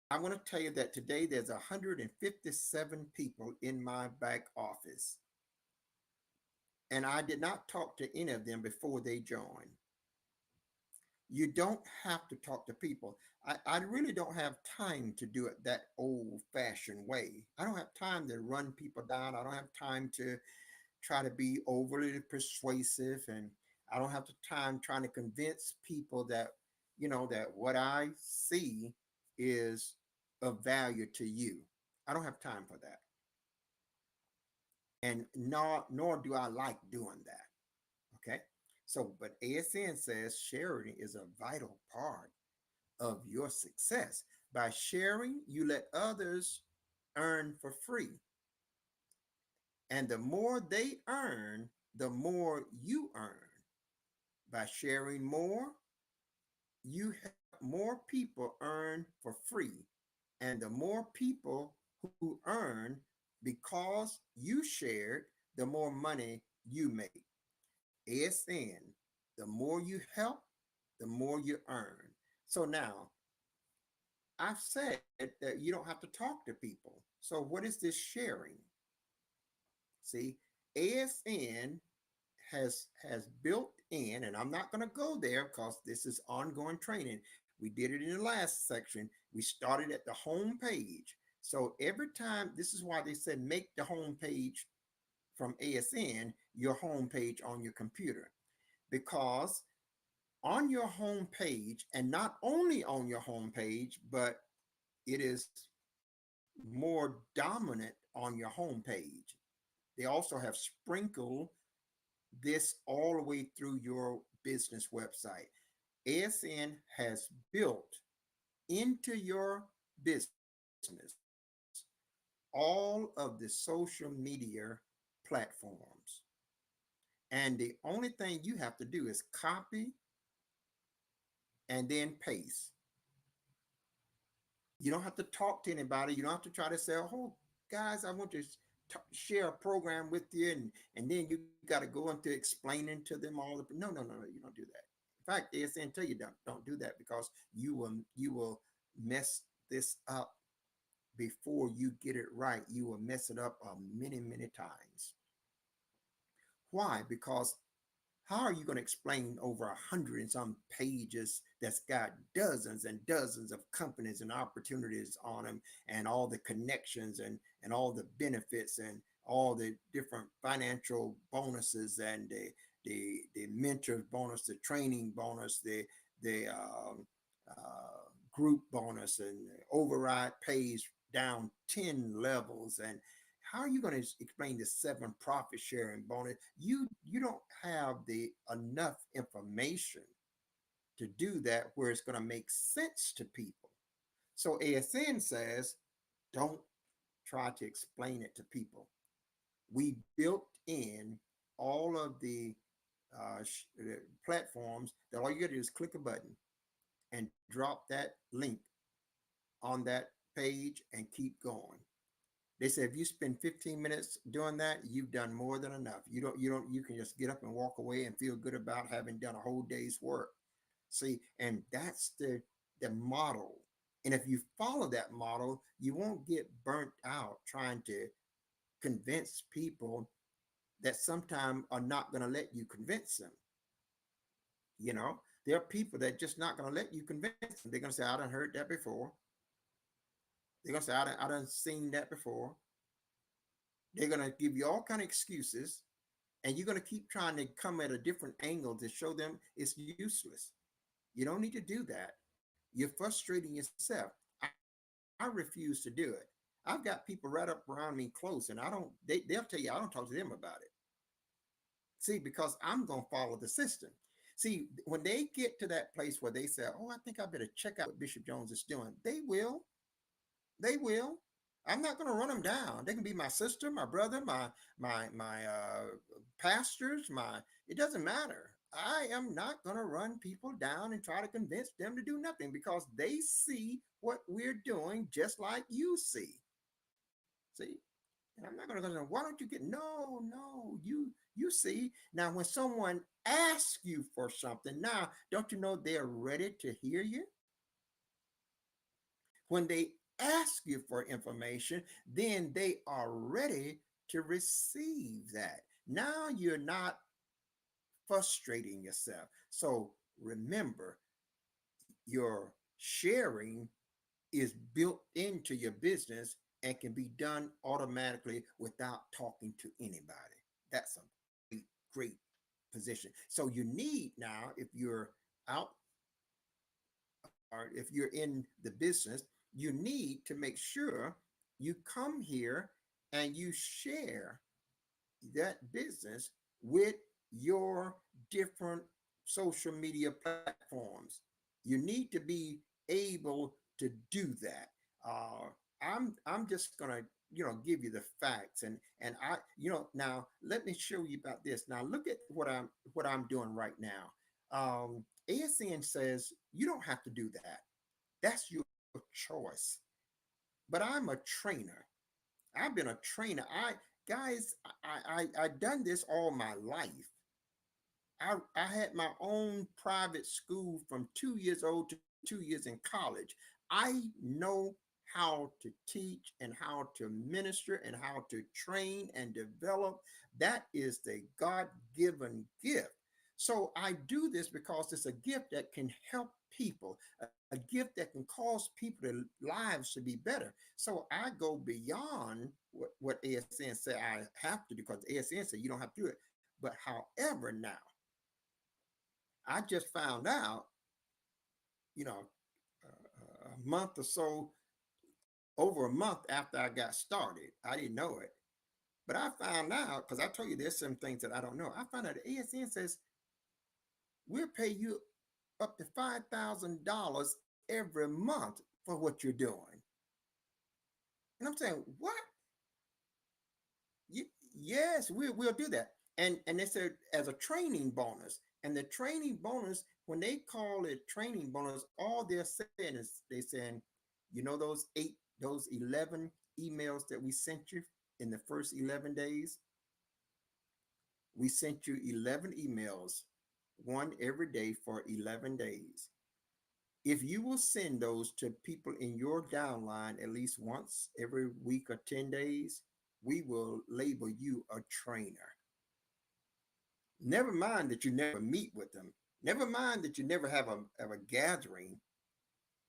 I want to tell you that today there's 157 people in my back office. And I did not talk to any of them before they joined. You don't have to talk to people. I really don't have time to do it that old fashioned way. I don't have time to run people down. I don't have time to try to be overly persuasive. And I don't have the time trying to convince people that, that what I see is of value to you. I don't have time for that. And nor do I like doing that. Okay. So, but ASN says sharing is a vital part of your success. By sharing, you let others earn for free. And the more they earn, the more you earn. By sharing more, you help more people earn for free. And the more people who earn because you shared, the more money you make. ASN, the more you help, the more you earn. So now, I've said that you don't have to talk to people. So what is this sharing? See, ASN has built in, and I'm not going to go there because this is ongoing training. We did it in the last section. We started at the home page. So every time, this is why they said make the home page from ASN your home page on your computer, because on your home page, and not only on your home page, but it is more dominant on your home page. They also have sprinkled this all the way through your business website. ASN has built into your business all of the social media platforms. And the only thing you have to do is copy and then paste. You don't have to talk to anybody. You don't have to try to say, oh, guys, I want to share a program with you. And then you got to go into explaining to them all. No, you don't do that. In fact, ASN tell you don't do that, because you will mess this up before you get it right, you will mess it up many, many times. Why? Because how are you going to explain over 100 and some pages that's got dozens and dozens of companies and opportunities on them, and all the connections and all the benefits and all the different financial bonuses, and the mentor bonus, the training bonus, the group bonus, and override pays down 10 levels? And how are you going to explain the 7 profit sharing bonus? You don't have the enough information to do that where it's going to make sense to people. So ASN says, don't try to explain it to people. We built in all of the platforms that all you got to do is click a button and drop that link on that page and keep going. They say if you spend 15 minutes doing that, you've done more than enough. You can just get up and walk away and feel good about having done a whole day's work. See, and that's the model. And if you follow that model, you won't get burnt out trying to convince people that sometimes are not going to let you convince them. You know, there are people that just not going to let you convince them. They're going to say, I done heard that before. They're going to say, I done seen that before. They're going to give you all kind of excuses, and you're going to keep trying to come at a different angle to show them it's useless. You don't need to do that. You're frustrating yourself. I refuse to do it. I've got people right up around me close, and they'll tell you I don't talk to them about it. See, because I'm going to follow the system. See, when they get to that place where they say, oh, I think I better check out what Bishop Jones is doing, they will. They will. I'm not going to run them down. They can be my sister, my brother, my pastors. My It doesn't matter. I am not going to run people down and try to convince them to do nothing, because they see what we're doing just like you see. See, and I'm not going to go, why don't you get? No, no, you see. Now, when someone asks you for something, now don't you know they're ready to hear you? When they ask you for information, then they are ready to receive that. Now you're not frustrating yourself. So remember, your sharing is built into your business and can be done automatically without talking to anybody. That's a great, great position. So you need now, if you're out or if you're in the business, you need to make sure you come here and you share that business with your different social media platforms. You need to be able to do that. I'm just gonna give you the facts, and now let me show you about this. Now look at what I'm doing right now. ASN says you don't have to do that. That's your choice. But I'm a trainer. I've been a trainer. Guys, I done this all my life. I had my own private school from 2 years old to 2 years in college. I know how to teach and how to minister and how to train and develop. That is the God-given gift. So I do this because it's a gift that can help people, a gift that can cause people their lives to be better. So I go beyond what ASN said I have to do, because ASN said you don't have to do it. But however, now I just found out, you know, a month or so, over a month after I got started. I didn't know it, but I found out, because I told you there's some things that I don't know. I found out the ASN says we'll pay you up to $5,000 every month for what you're doing. And I'm saying, what? Yes, we'll do that. And they said as a training bonus. And the training bonus, when they call it training bonus, all they're saying is they saying, those 11 emails that we sent you in the first 11 days, we sent you 11 emails, one every day for 11 days. If you will send those to people in your downline at least once every week or 10 days, we will label you a trainer. Never mind that you never meet with them. Never mind that you never have a gathering.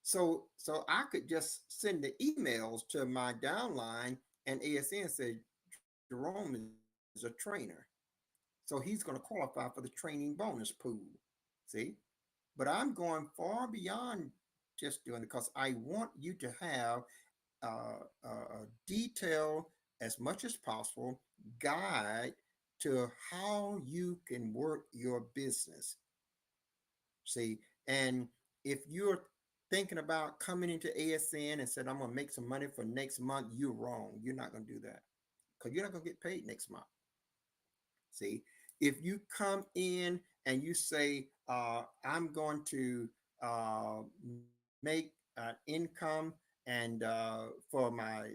So I could just send the emails to my downline, and ASN said Jerome is a trainer. So he's going to qualify for the training bonus pool. See? But I'm going far beyond just doing it because I want you to have a detailed, as much as possible, guide to how you can work your business. See, and if you're thinking about coming into ASN and said, I'm going to make some money for next month, you're wrong. You're not going to do that because you're not going to get paid next month. See, if you come in and you say, I'm going to make income and for my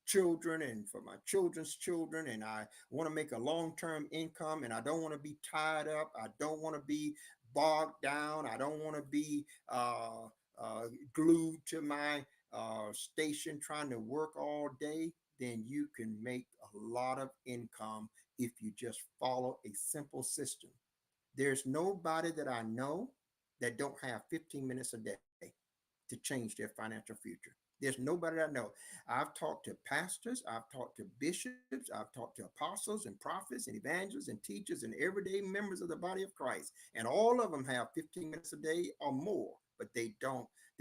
children and for my children's children, and I want to make a long-term income, and I don't want to be tied up. I don't want to be bogged down. I don't want to be glued to my station trying to work all day. Then you can make a lot of income if you just follow a simple system. There's nobody that I know that don't have 15 minutes a day to change their financial future. There's nobody that I know. I've talked to pastors, I've talked to bishops, I've talked to apostles and prophets and evangelists and teachers and everyday members of the body of Christ. And all of them have 15 minutes a day or more, but they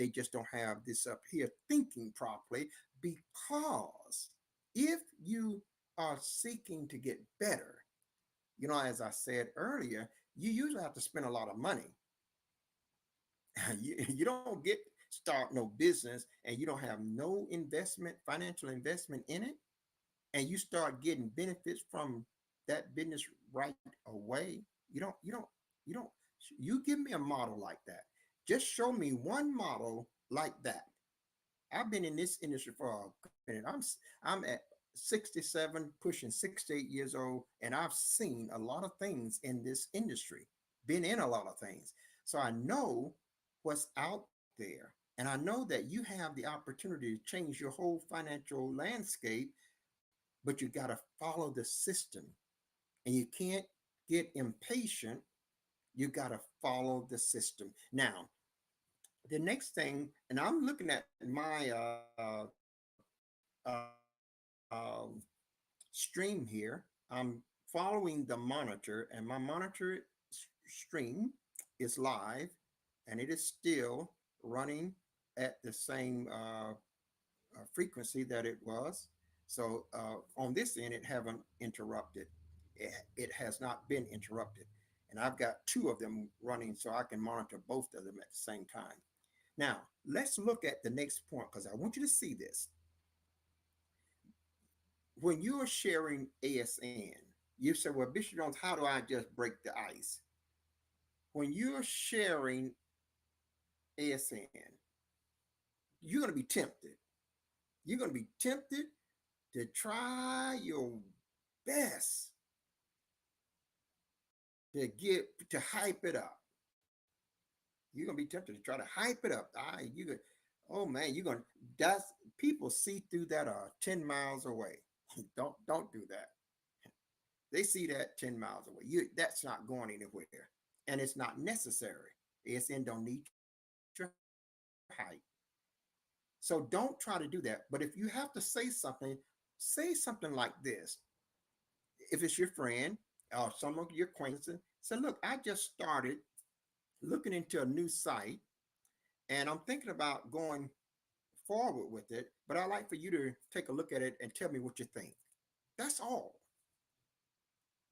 just don't have this up here thinking properly, because if you are seeking to get better, as I said earlier, you usually have to spend a lot of money. You don't get start no business and you don't have no investment, financial investment in it, and you start getting benefits from that business right away. You don't you give me a model like that. Just show me one model like that. I've been in this industry for a good minute. I'm at 67, pushing 68 years old, and I've seen a lot of things in this industry, been in a lot of things. So I know what's out there. And I know that you have the opportunity to change your whole financial landscape, but you got to follow the system. And you can't get impatient. You got to follow the system. Now, the next thing, and I'm looking at my stream here. I'm following the monitor, and my monitor stream is live, and it is still running at the same frequency that it was. So on this end, it haven't interrupted. It has not been interrupted. And I've got two of them running so I can monitor both of them at the same time. Now, let's look at the next point because I want you to see this. When you are sharing ASN, you say, well, Bishop Jones, how do I just break the ice? When you're sharing ASN, you're going to be tempted. You're going to be tempted to try your best to hype it up. You're gonna be tempted to try to hype it up. Oh man, you're gonna that's people see through that 10 miles away. Don't do that. They see that 10 miles away. That's not going anywhere. And it's not necessary. ASN don't need your hype. So don't try to do that. But if you have to say something like this. If it's your friend or some of your acquaintances, say, look, I just started looking into a new site and I'm thinking about going forward with it, but I'd like for you to take a look at it and tell me what you think. That's all.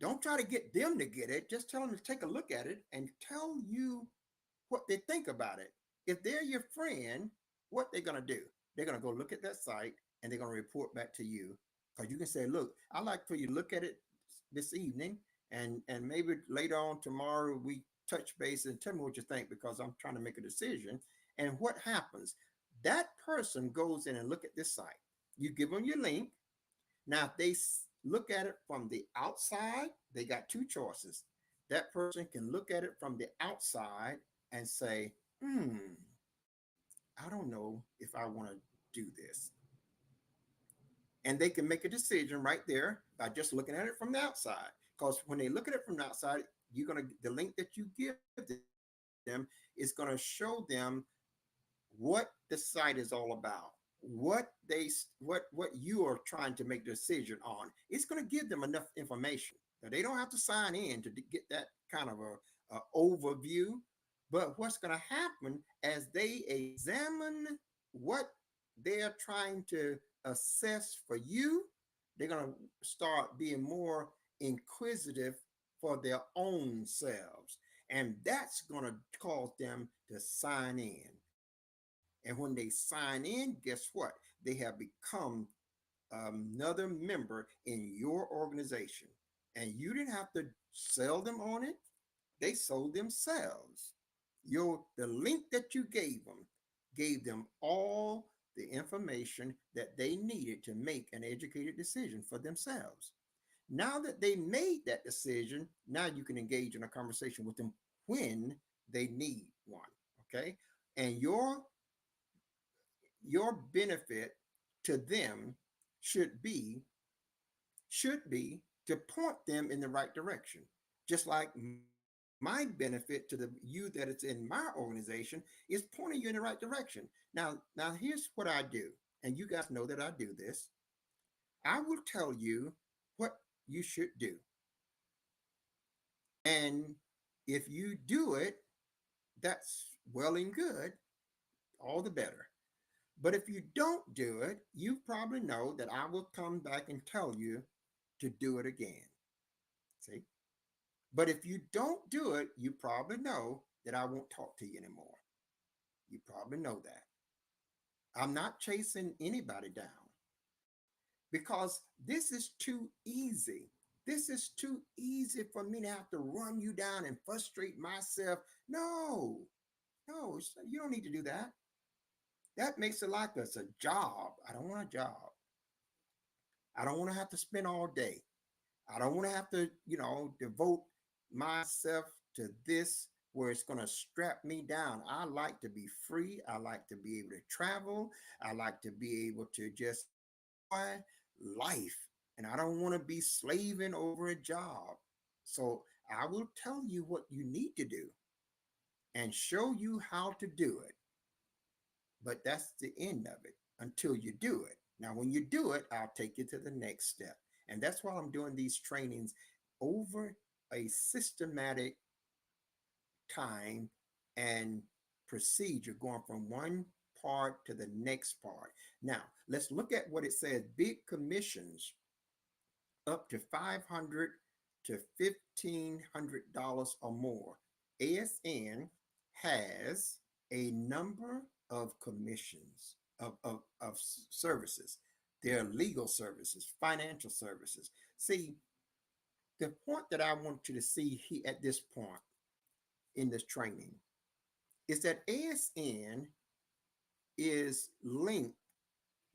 Don't try to get them to get it. Just tell them to take a look at it and tell you what they think about it. If they're your friend, what they're going to do? They're going to go look at that site and they're going to report back to you. Because you can say, look, I'd like for you to look at it this evening, and maybe later on tomorrow we touch base and tell me what you think because I'm trying to make a decision. And what happens? That person goes in and look at this site. You give them your link. Now, if they look at it from the outside, they got two choices. That person can look at it from the outside and say, I don't know if I want to do this. And they can make a decision right there by just looking at it from the outside. Because when they look at it from the outside, you're going to, the link that you give them is going to show them what the site is all about, what you are trying to make a decision on. It's going to give them enough information that they don't have to sign in to get that kind of a overview. But what's going to happen as they examine what they're trying to assess for you, they're going to start being more inquisitive for their own selves, and that's going to cause them to sign in. And when they sign in, guess what? They have become another member in your organization. And you didn't have to sell them on it. They sold themselves. The link that you gave them all the information that they needed to make an educated decision for themselves. Now that they made that decision, now you can engage in a conversation with them when they need one. Okay. And your benefit to them should be should be to point them in the right direction. Just like my benefit to the you that it's in my organization is pointing you in the right direction. Now here's what I do, and you guys know that I do this. I will tell you what you should do. And if you do it, that's well and good, all the better. But if you don't do it, you probably know that I will come back and tell you to do it again. See? But if you don't do it, you probably know that I won't talk to you anymore. You probably know that. I'm not chasing anybody down because this is too easy. This is too easy for me to have to run you down and frustrate myself. No, no, you don't need to do that. That makes it like it's a job. I don't want a job. I don't want to have to spend all day. I don't want to have to, devote myself to this where it's going to strap me down. I like to be free. I like to be able to travel. I like to be able to just enjoy life. And I don't want to be slaving over a job. So I will tell you what you need to do and show you how to do it. But that's the end of it until you do it. Now, when you do it, I'll take you to the next step. And that's why I'm doing these trainings over a systematic time and procedure, going from one part to the next part. Now, let's look at what it says. Big commissions up to $500 to $1,500 or more. ASN has a number of commissions of services. There are legal services, financial services. See, the point that I want you to see at this point in this training is that ASN is linked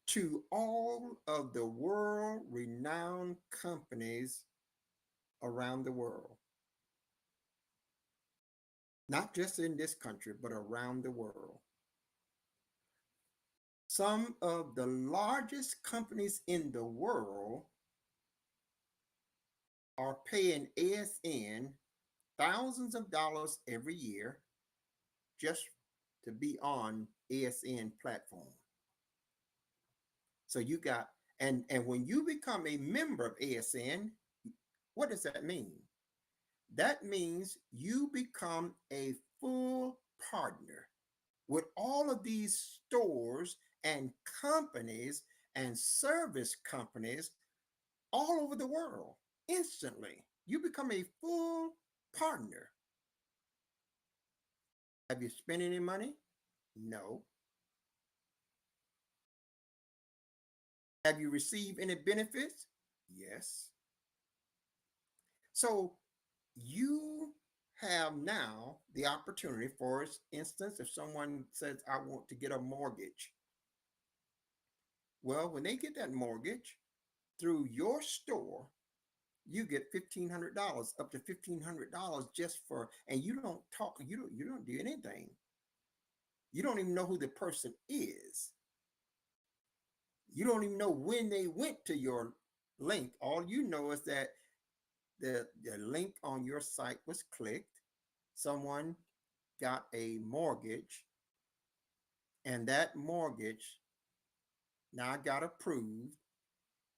to all of the world renowned companies around the world, not just in this country, but around the world. Some of the largest companies in the world are paying ASN thousands of dollars every year just to be on ASN platform. So you got, and when you become a member of ASN, what does that mean? That means you become a full partner with all of these stores and companies and service companies all over the world instantly. You become a full partner. Have you spent any money? No. Have you received any benefits? Yes. So you have now the opportunity, for instance, if someone says, I want to get a mortgage. Well, when they get that mortgage through your store, you get $1,500, up to $1,500 just for, and you don't talk, you don't do anything. You don't even know who the person is. You don't even know when they went to your link. All you know is that the link on your site was clicked. Someone got a mortgage, and that mortgage now got approved.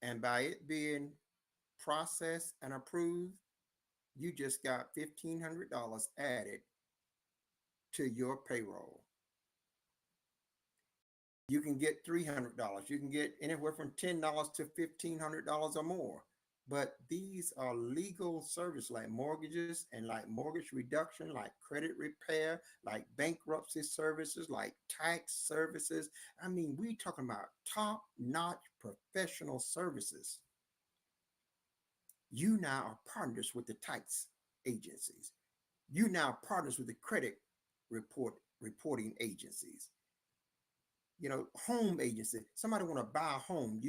And by it being processed and approved, you just got $1,500 added to your payroll. You can get $300. You can get anywhere from $10 to $1,500 or more. But these are legal services like mortgages and like mortgage reduction, like credit repair, like bankruptcy services, like tax services. I mean, we talking about top-notch professional services. You now are partners with the tax agencies. You now partners with the credit reporting agencies. Home agency. Somebody want to buy a home.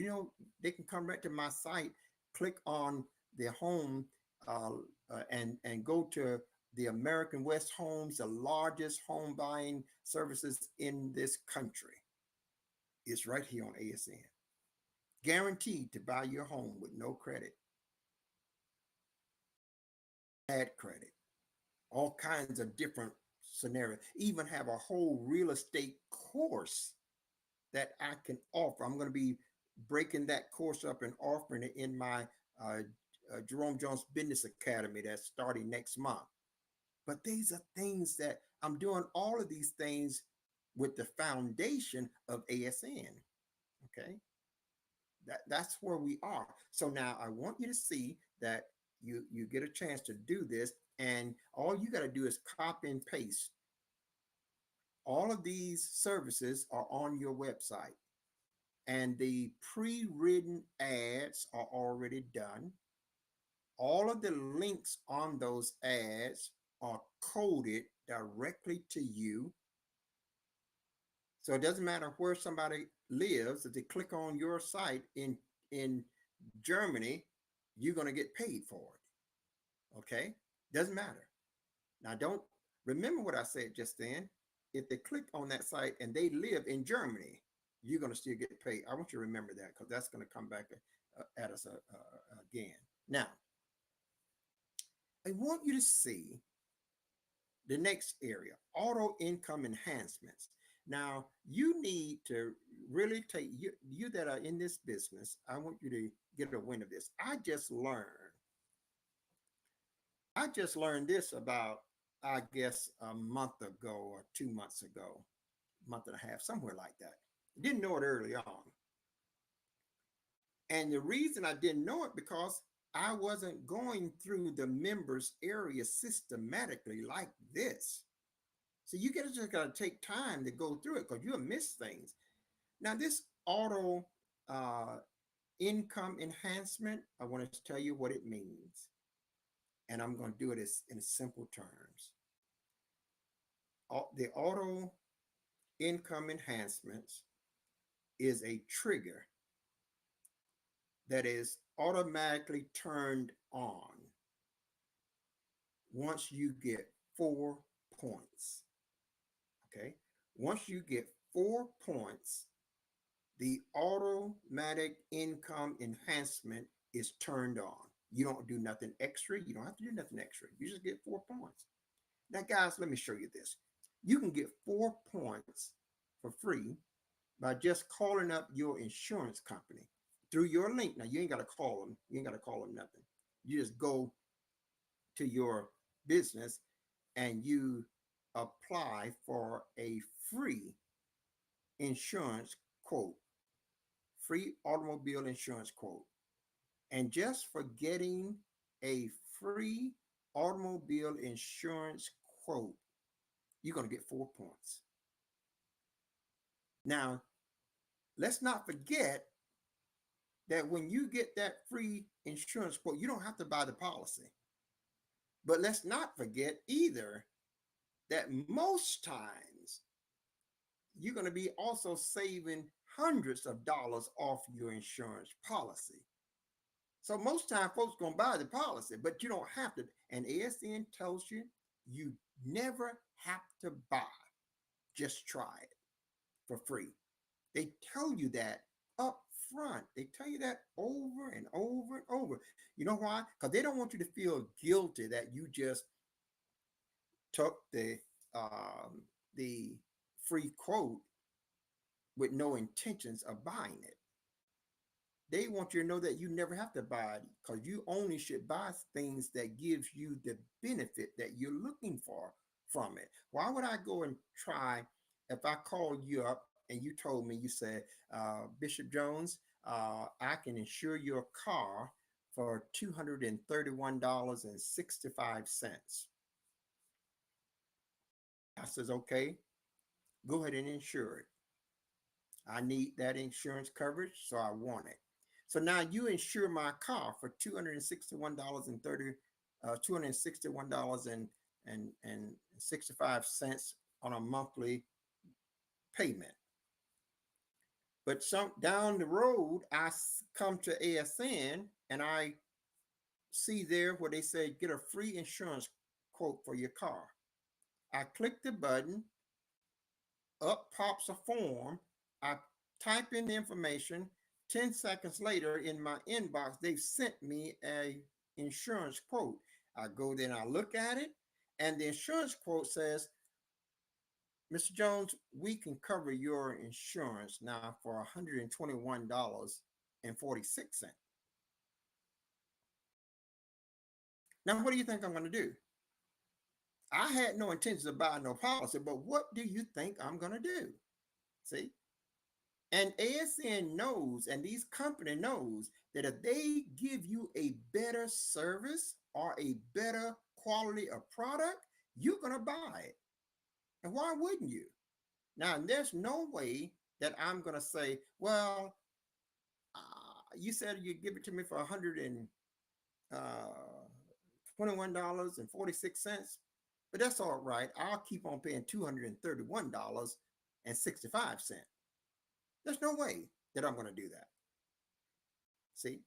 They can come right to my site, click on the home, and go to the American West Homes, the largest home buying services in this country. It's right here on ASN. Guaranteed to buy your home with no credit, add credit, all kinds of different scenarios. Even have a whole real estate course that I can offer. I'm going to be breaking that course up and offering it in my Jerome Jones Business Academy that's starting next month. But these are things that I'm doing, all of these things with the foundation of ASN. Okay. That's where we are. So now I want you to see that you get a chance to do this, and all you got to do is copy and paste. All of these services are on your website, and the pre-written ads are already done. All of the links on those ads are coded directly to you. So it doesn't matter where somebody lives. If they click on your site in Germany, you're going to get paid for it. Okay? Doesn't matter. Now, don't remember what I said just then. If they click on that site and they live in Germany, you're going to still get paid. I want you to remember that, because that's going to come back at us again. Now, I want you to see the next area, auto income enhancements. Now, you need to really take, you that are in this business, I want you to get a wind of this. I just learned this about, I guess, a month ago or 2 months ago, month and a half, somewhere like that. Didn't know it early on. And the reason I didn't know it, because I wasn't going through the members area systematically like this. So you just got to take time to go through it, because you'll miss things. Now, this auto income enhancement, I want to tell you what it means. And I'm going to do it in simple terms. The auto income enhancements is a trigger that is automatically turned on once you get 4 points. Okay. Once you get 4 points, the automatic income enhancement is turned on. You don't do nothing extra. You don't have to do nothing extra. You just get 4 points. Now, guys, let me show you this. You can get 4 points for free by just calling up your insurance company through your link. Now, you ain't got to call them. You ain't got to call them nothing. You just go to your business and you apply for a free insurance quote, free automobile insurance quote. And just for getting a free automobile insurance quote, you're going to get 4 points. Now, let's not forget that when you get that free insurance quote, you don't have to buy the policy. But let's not forget either that most times you're going to be also saving hundreds of dollars off your insurance policy. So most time folks going to buy the policy, but you don't have to. And ASN tells you, you never have to buy. Just try it for free. They tell you that up front. They tell you that over and over and over. You know why? Because they don't want you to feel guilty that you just took the free quote with no intentions of buying it. They want you to know that you never have to buy it because you only should buy things that gives you the benefit that you're looking for from it. Why would I go and try if I called you up and you told me, you said, Bishop Jones, I can insure your car for $231.65. I says, okay, go ahead and insure it. I need that insurance coverage, so I want it. So now you insure my car for $261.65 on a monthly payment. But some down the road, I come to ASN and I see there where they say get a free insurance quote for your car. I click the button, up pops a form. I type in the information. 10 seconds later in my inbox, they've sent me a insurance quote. I go there and I look at it, and the insurance quote says, Mr. Jones, we can cover your insurance now for $121.46. Now, what do you think I'm going to do? I had no intention of buying no policy, but what do you think I'm going to do? See? And ASN knows, and these company knows that if they give you a better service or a better quality of product, you're going to buy it. And why wouldn't you? Now, there's no way that I'm going to say, well, you said you'd give it to me for $121.46, but that's all right. I'll keep on paying $231.65. There's no way that I'm going to do that. See?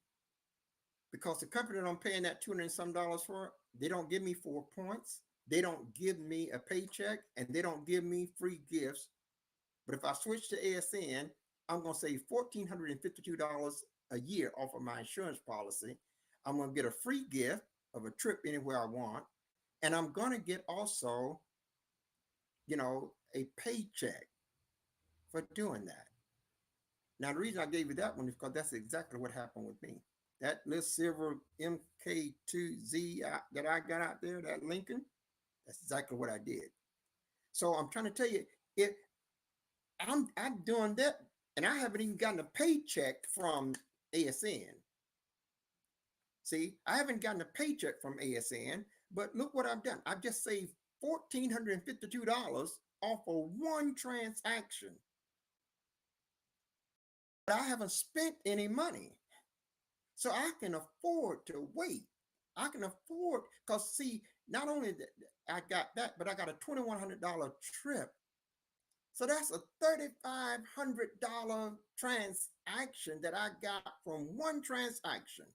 Because the company that I'm paying that $200 and some for, they don't give me 4 points. They don't give me a paycheck, and they don't give me free gifts. But if I switch to ASN, I'm going to save $1,452 a year off of my insurance policy. I'm going to get a free gift of a trip anywhere I want. And I'm going to get also, a paycheck for doing that. Now, the reason I gave you that one is because that's exactly what happened with me. That little silver MK2Z that I got out there, that Lincoln, that's exactly what I did. So I'm trying to tell you, if I'm doing that, and I haven't even gotten a paycheck from ASN. See, I haven't gotten a paycheck from ASN, but look what I've done. I've just saved $1,452 off of one transaction. But I haven't spent any money. So I can afford to wait. I can afford, because see, not only that I got that, but I got a $2,100 trip. So that's a $3,500 transaction that I got from one transaction.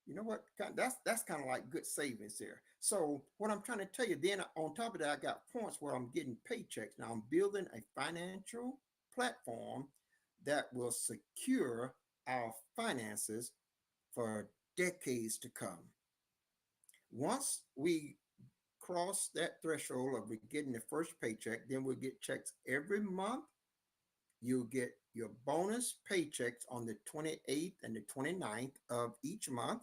You know what? That's kind of like good savings there. So what I'm trying to tell you, then on top of that, I got points where I'm getting paychecks. Now I'm building a financial platform that will secure our finances for decades to come. Once we cross that threshold of getting the first paycheck, then we'll get checks every month. You'll get your bonus paychecks on the 28th and the 29th of each month,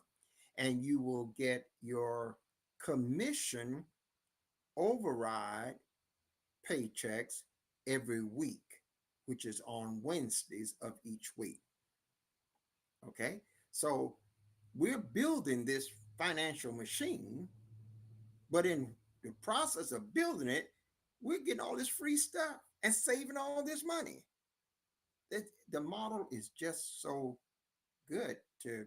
and you will get your commission override paychecks every week, which is on Wednesdays of each week. Okay, so we're building this financial machine, but in the process of building it, we're getting all this free stuff and saving all this money. The model is just so good to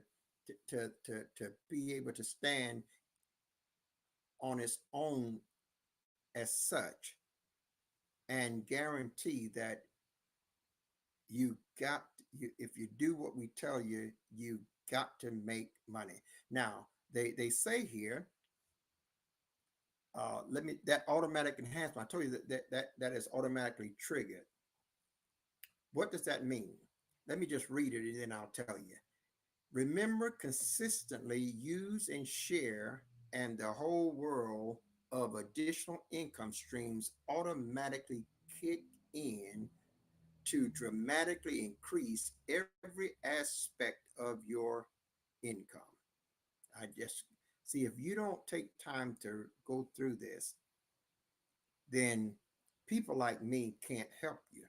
be able to stand on its own as such and guarantee that if you do what we tell you, you got to make money. Now, they say here, Let me that automatic enhancement. I told you that is automatically triggered. What does that mean? Let me just read it and then I'll tell you. Remember, consistently use and share, and the whole world of additional income streams automatically kick in to dramatically increase every aspect of your income. I just see if you don't take time to go through this, then people like me can't help you.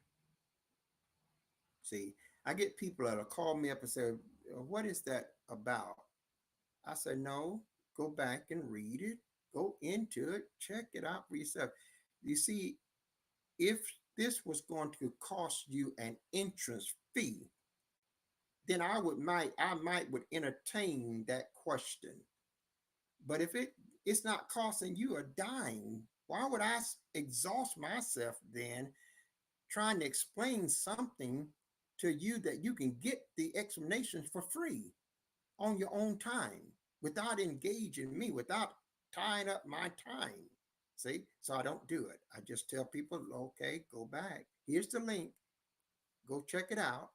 See, I get people that'll call me up and say, "What is that about?" I said, "No, go back and read it, go into it, check it out for yourself." You see, if this was going to cost you an entrance fee, then I might would entertain that question. But if it's not costing you a dime, why would I exhaust myself then trying to explain something to you that you can get the explanations for free on your own time without engaging me, without tying up my time? See, so I don't do it. I just tell people, okay, go back. Here's the link. Go check it out.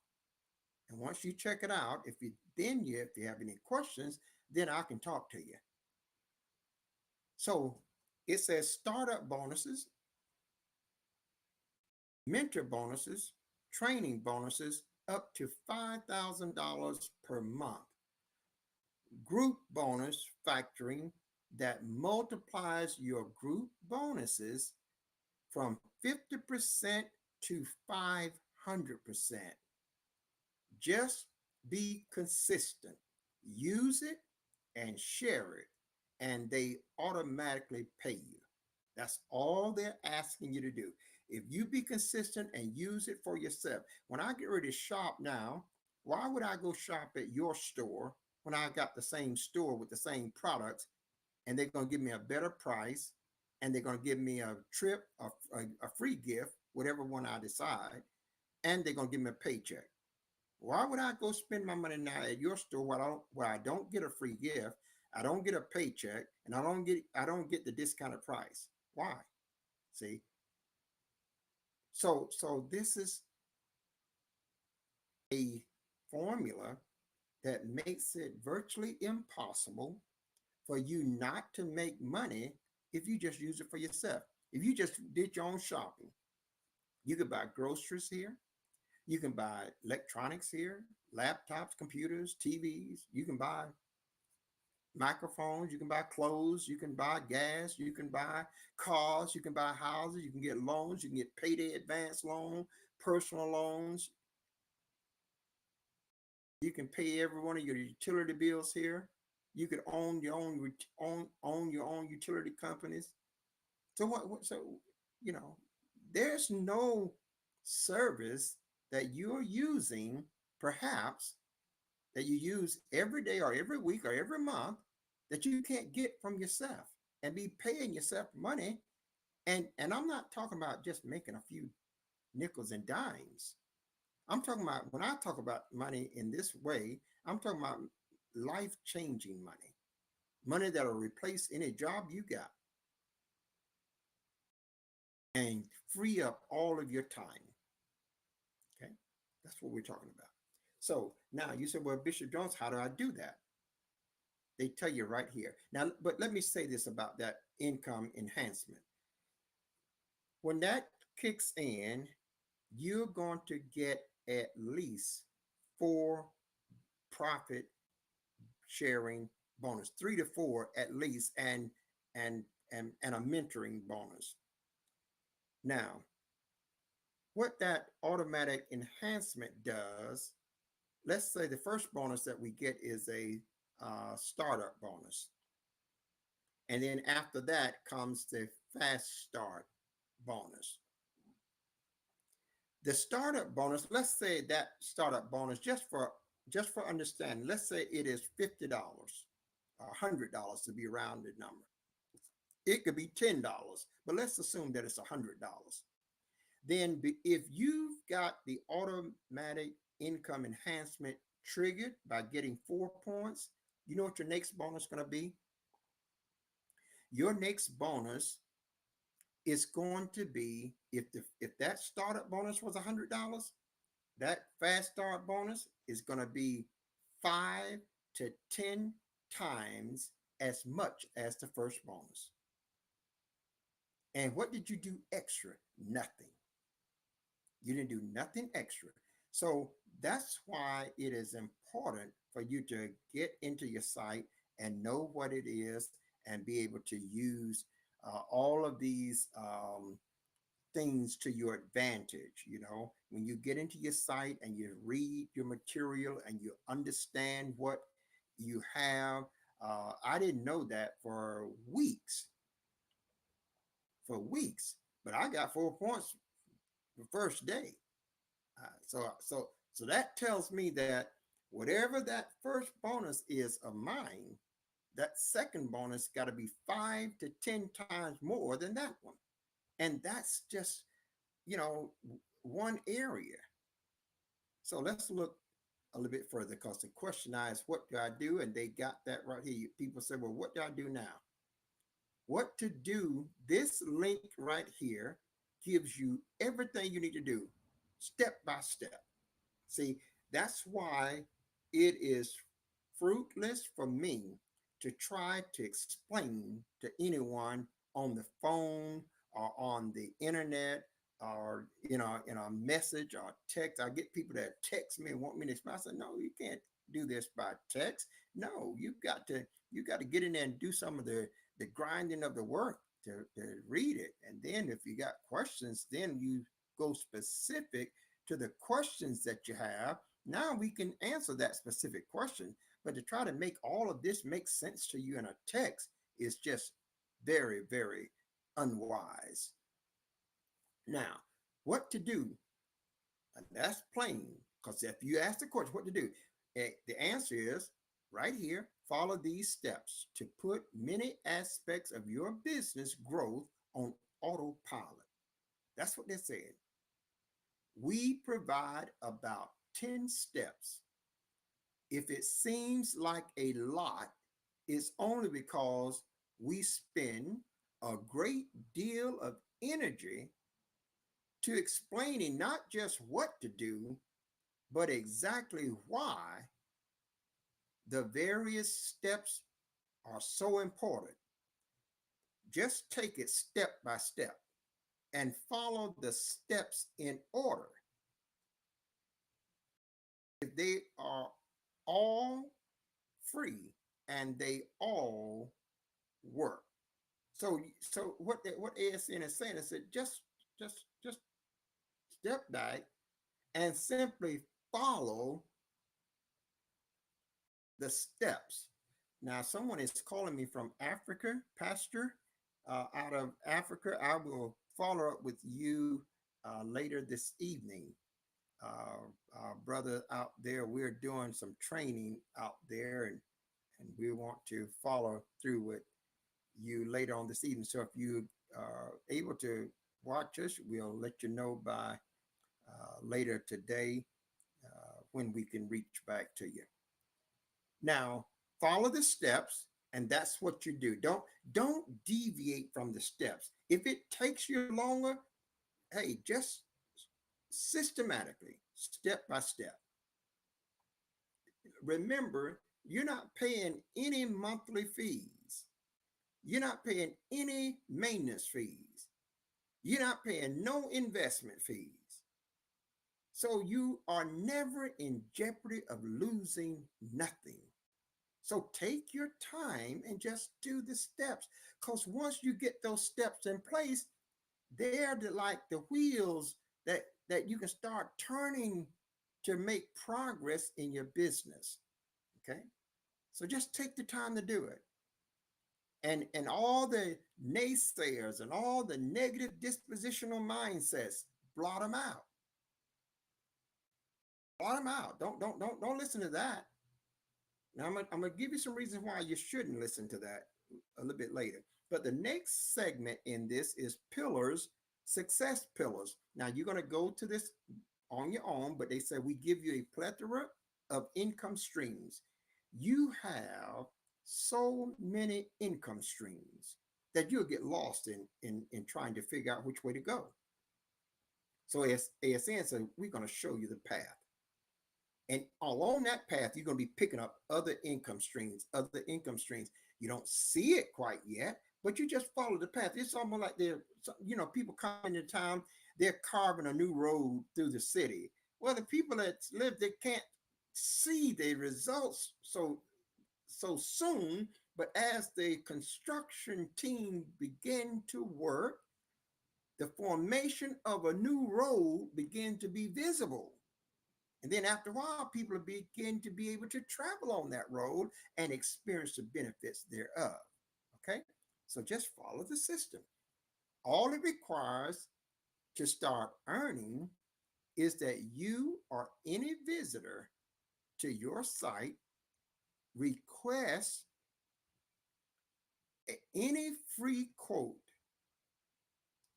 And once you check it out, if you have any questions, then I can talk to you. So it says startup bonuses, mentor bonuses, training bonuses up to $5,000 per month. Group bonus factoring that multiplies your group bonuses from 50% to 500%. Just be consistent. Use it and share it, and they automatically pay you. That's all they're asking you to do. If you be consistent and use it for yourself. When I get ready to shop now, why would I go shop at your store when I got the same store with the same products, and they're going to give me a better price, and they're going to give me a trip, a free gift, whatever one I decide, and they're going to give me a paycheck? Why would I go spend my money now at your store where I don't get a free gift, I don't get a paycheck, and I don't get the discounted price? Why? See? So this is a formula that makes it virtually impossible for you not to make money if you just use it for yourself. If you just did your own shopping, you could buy groceries here. You can buy electronics here, laptops, computers, TVs. You can buy microphones. You can buy clothes. You can buy gas. You can buy cars. You can buy houses. You can get loans. You can get payday advance loan, personal loans. You can pay every one of your utility bills here. You could own your own your own utility companies. So what so you know, there's no service that you're using, perhaps, that you use every day or every week or every month, that you can't get from yourself and be paying yourself money. And I'm not talking about just making a few nickels and dimes. I'm talking about, when I talk about money in this way, I'm talking about life changing money, money that'll replace any job you got and free up all of your time. Okay, that's what we're talking about. So now you said, well, Bishop Jones, how do I do that? They tell you right here. Now, but let me say this about that income enhancement. When that kicks in, you're going to get at least 4 profit sharing bonus, 3 to 4 at least, and and a mentoring bonus. Now, what that automatic enhancement does, let's say the first bonus that we get is a startup bonus. And then after that comes the fast start bonus. The startup bonus, let's say that startup bonus, just for understanding, let's say it is $50, $100 to be a rounded number. It could be $10, but let's assume that it's $100. Then if you've got the automatic income enhancement triggered by getting 4 points, you know what your next bonus is going to be? your next bonus is going to be, if that startup bonus was $100, that fast start bonus is going to be 5 to 10 times as much as the first bonus. And what did you do extra? Nothing. You didn't do nothing extra. So that's why it is important for you to get into your site and know what it is and be able to use all of these things to your advantage. You know, when you get into your site and you read your material and you understand what you have. I didn't know that for weeks, but I got 4 points the first day. So that tells me that whatever that first bonus is of mine, that second bonus got to be 5 to 10 times more than that one. And that's just, you know, one area. So let's look a little bit further, because the question I is, what do I do? And they got that right here. People say, well, what do I do now? What to do? This link right here gives you everything you need to do step by step. See, that's why it is fruitless for me to try to explain to anyone on the phone or on the internet or in a message or text. I get people that text me and want me to explain. I said, no, you can't do this by text. No, you got to get in there and do some of the grinding of the work to read it. And then if you got questions, then you go specific to the questions that you have. Now we can answer that specific question. But to try to make all of this make sense to you in a text is just very, very unwise. Now, what to do? And that's plain, because if you ask the question, what to do? The answer is right here. Follow these steps to put many aspects of your business growth on autopilot. That's what they're saying. We provide about 10 steps. If it seems like a lot, it's only because we spend a great deal of energy to explaining not just what to do, but exactly why the various steps are so important. Just take it step by step and follow the steps in order. If they are all free and they all work. So what ASN is saying is that just step back and simply follow the steps. Now, someone is calling me from Africa, Pastor, out of Africa. I will follow up with you later this evening. Our brother out there, we're doing some training out there, and we want to follow through with you later on this evening. So if you are able to watch us, we'll let you know by later today when we can reach back to you. Now, follow the steps, and that's what you do. Don't deviate from the steps. If it takes you longer, hey, just systematically, step by step. Remember, you're not paying any monthly fees. You're not paying any maintenance fees. You're not paying no investment fees. So you are never in jeopardy of losing nothing. So take your time and just do the steps. Because once you get those steps in place, they're like the wheels that you can start turning to make progress in your business. Okay. So just take the time to do it. And all the naysayers and all the negative dispositional mindsets, blot them out. Blot them out. Don't listen to that. Now I'm gonna give you some reasons why you shouldn't listen to that a little bit later. But the next segment in this is pillars, success pillars. Now you're gonna go to this on your own, but they say we give you a plethora of income streams. You have so many income streams. that you'll get lost in trying to figure out which way to go. So as ASN said, we're going to show you the path. And along that path, you're going to be picking up other income streams, other income streams. You don't see it quite yet, but you just follow the path. It's almost like people coming into town, they're carving a new road through the city. Well, the people that live, they can't see the results so soon, but as the construction team begin to work, the formation of a new road begin to be visible. And then after a while, people begin to be able to travel on that road and experience the benefits thereof. Okay? So just follow the system. All it requires to start earning is that you or any visitor to your site request any free quote,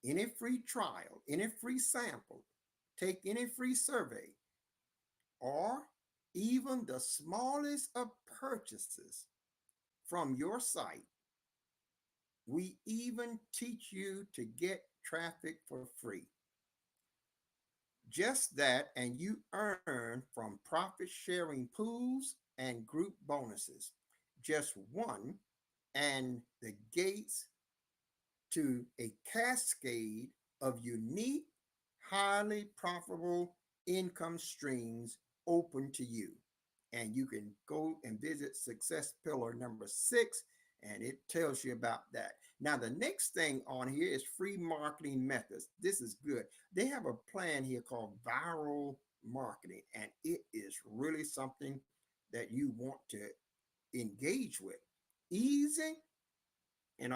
any free trial, any free sample, take any free survey, or even the smallest of purchases from your site. We even teach you to get traffic for free. Just that, and you earn from profit sharing pools and group bonuses. Just one, and the gates to a cascade of unique, highly profitable income streams open to you. And you can go and visit success pillar number 6, and it tells you about that. Now, the next thing on here is free marketing methods. This is good. They have a plan here called viral marketing, and it is really something that you want to engage with. Easy. And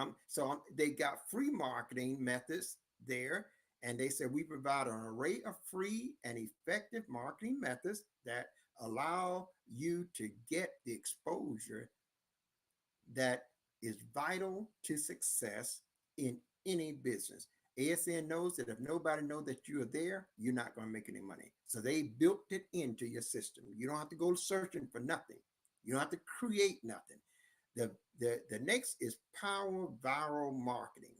they got free marketing methods there. And they said we provide an array of free and effective marketing methods that allow you to get the exposure that is vital to success in any business. ASN knows that if nobody knows that you're there, you're not going to make any money. So they built it into your system. You don't have to go searching for nothing. You don't have to create nothing. The next is power viral marketing.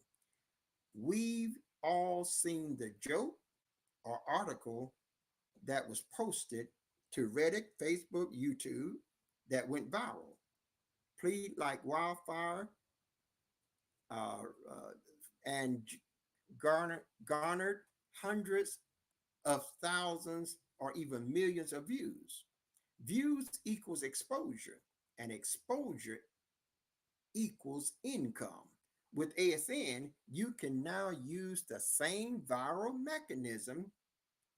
We've all seen the joke or article that was posted to Reddit, Facebook, YouTube that went viral. Please, like wildfire, and garnered hundreds of thousands or even millions of views. Views equals exposure, and exposure equals income. With ASN, you can now use the same viral mechanism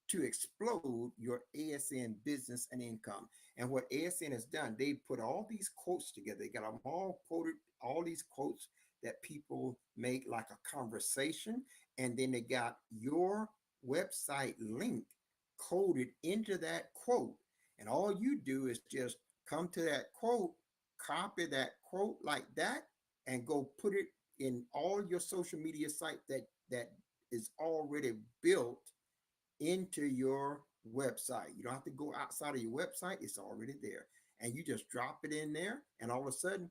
to explode your ASN business and income. And what ASN has done, they put all these quotes together. They got them all quoted, all these quotes that people make like a conversation. And then they got your website link coded into that quote. And all you do is just come to that quote, copy that quote like that, and go put it in all your social media site that is already built into your website. You don't have to go outside of your website. It's already there. And you just drop it in there, and all of a sudden,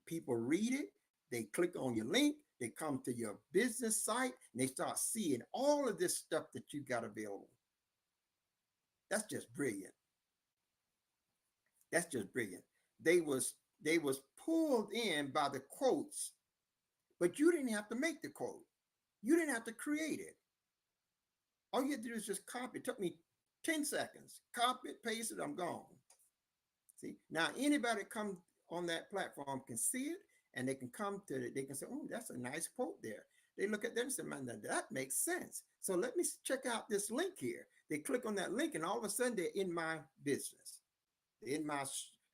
people read it. They click on your link. They come to your business site, and they start seeing all of this stuff that you got available. That's just brilliant. That's just brilliant. They was pulled in by the quotes, but you didn't have to make the quote. You didn't have to create it. All you had to do is just copy. It took me 10 seconds. Copy it, paste it, I'm gone. See, now anybody come on that platform can see it, and they can come to it. They can say, oh, that's a nice quote there. They look at them and say, man, that makes sense. So let me check out this link here. They click on that link, and all of a sudden they're in my business. They're in my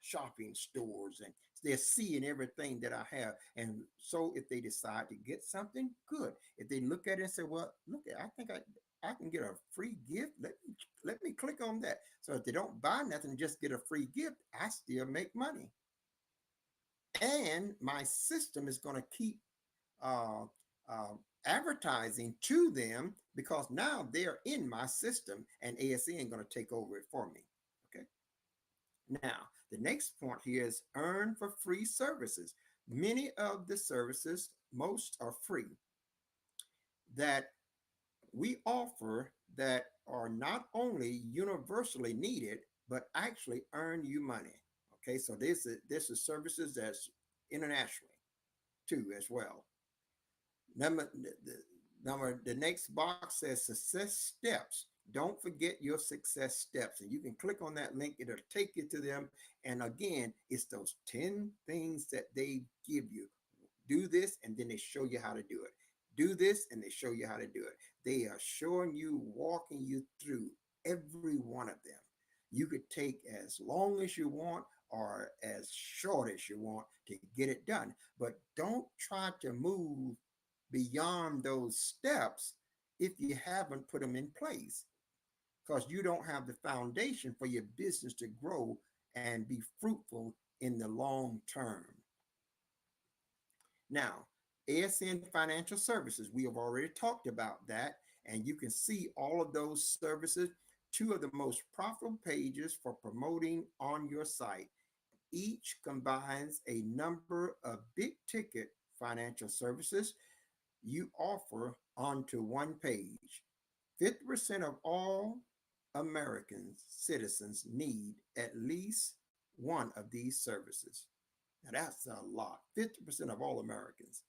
shopping stores, and they're seeing everything that I have. And so if they decide to get something, good. If they look at it and say, well, look, I think I can get a free gift. Let me click on that. So if they don't buy nothing, just get a free gift, I still make money. And my system is going to keep advertising to them, because now they're in my system, and ASN is going to take over it for me. Okay. Now, the next point here is earn for free services. Many of the services most are free, that we offer that are not only universally needed, but actually earn you money. Okay, so this is services that's internationally too as well. The next box says success steps. Don't forget your success steps. And you can click on that link, it'll take you to them. And again, it's those 10 things that they give you. Do this, and then they show you how to do it. Do this, and they show you how to do it. They are showing you, walking you through every one of them. You could take as long as you want or as short as you want to get it done. But don't try to move beyond those steps if you haven't put them in place, because you don't have the foundation for your business to grow and be fruitful in the long term. Now, ASN Financial Services, we have already talked about that, and you can see all of those services. Two of the most profitable pages for promoting on your site. Each combines a number of big ticket financial services you offer onto one page. 50% of all American citizens need at least one of these services. Now that's a lot. 50% of all Americans,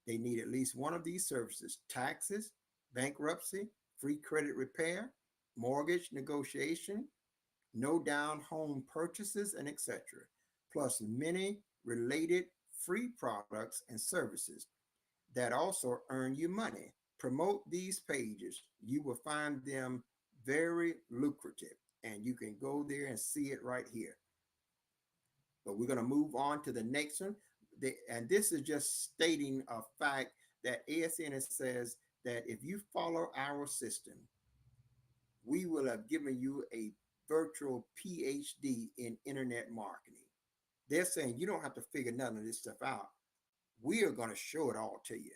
they need at least one of these services: taxes, bankruptcy, free credit repair, mortgage negotiation, no down home purchases, and etc. Plus many related free products and services that also earn you money. Promote these pages. You will find them very lucrative, and you can go there and see it right here. But we're going to move on to the next one. And this is just stating a fact that ASN says that if you follow our system, we will have given you a virtual PhD in internet marketing. They're saying you don't have to figure none of this stuff out. We are going to show it all to you.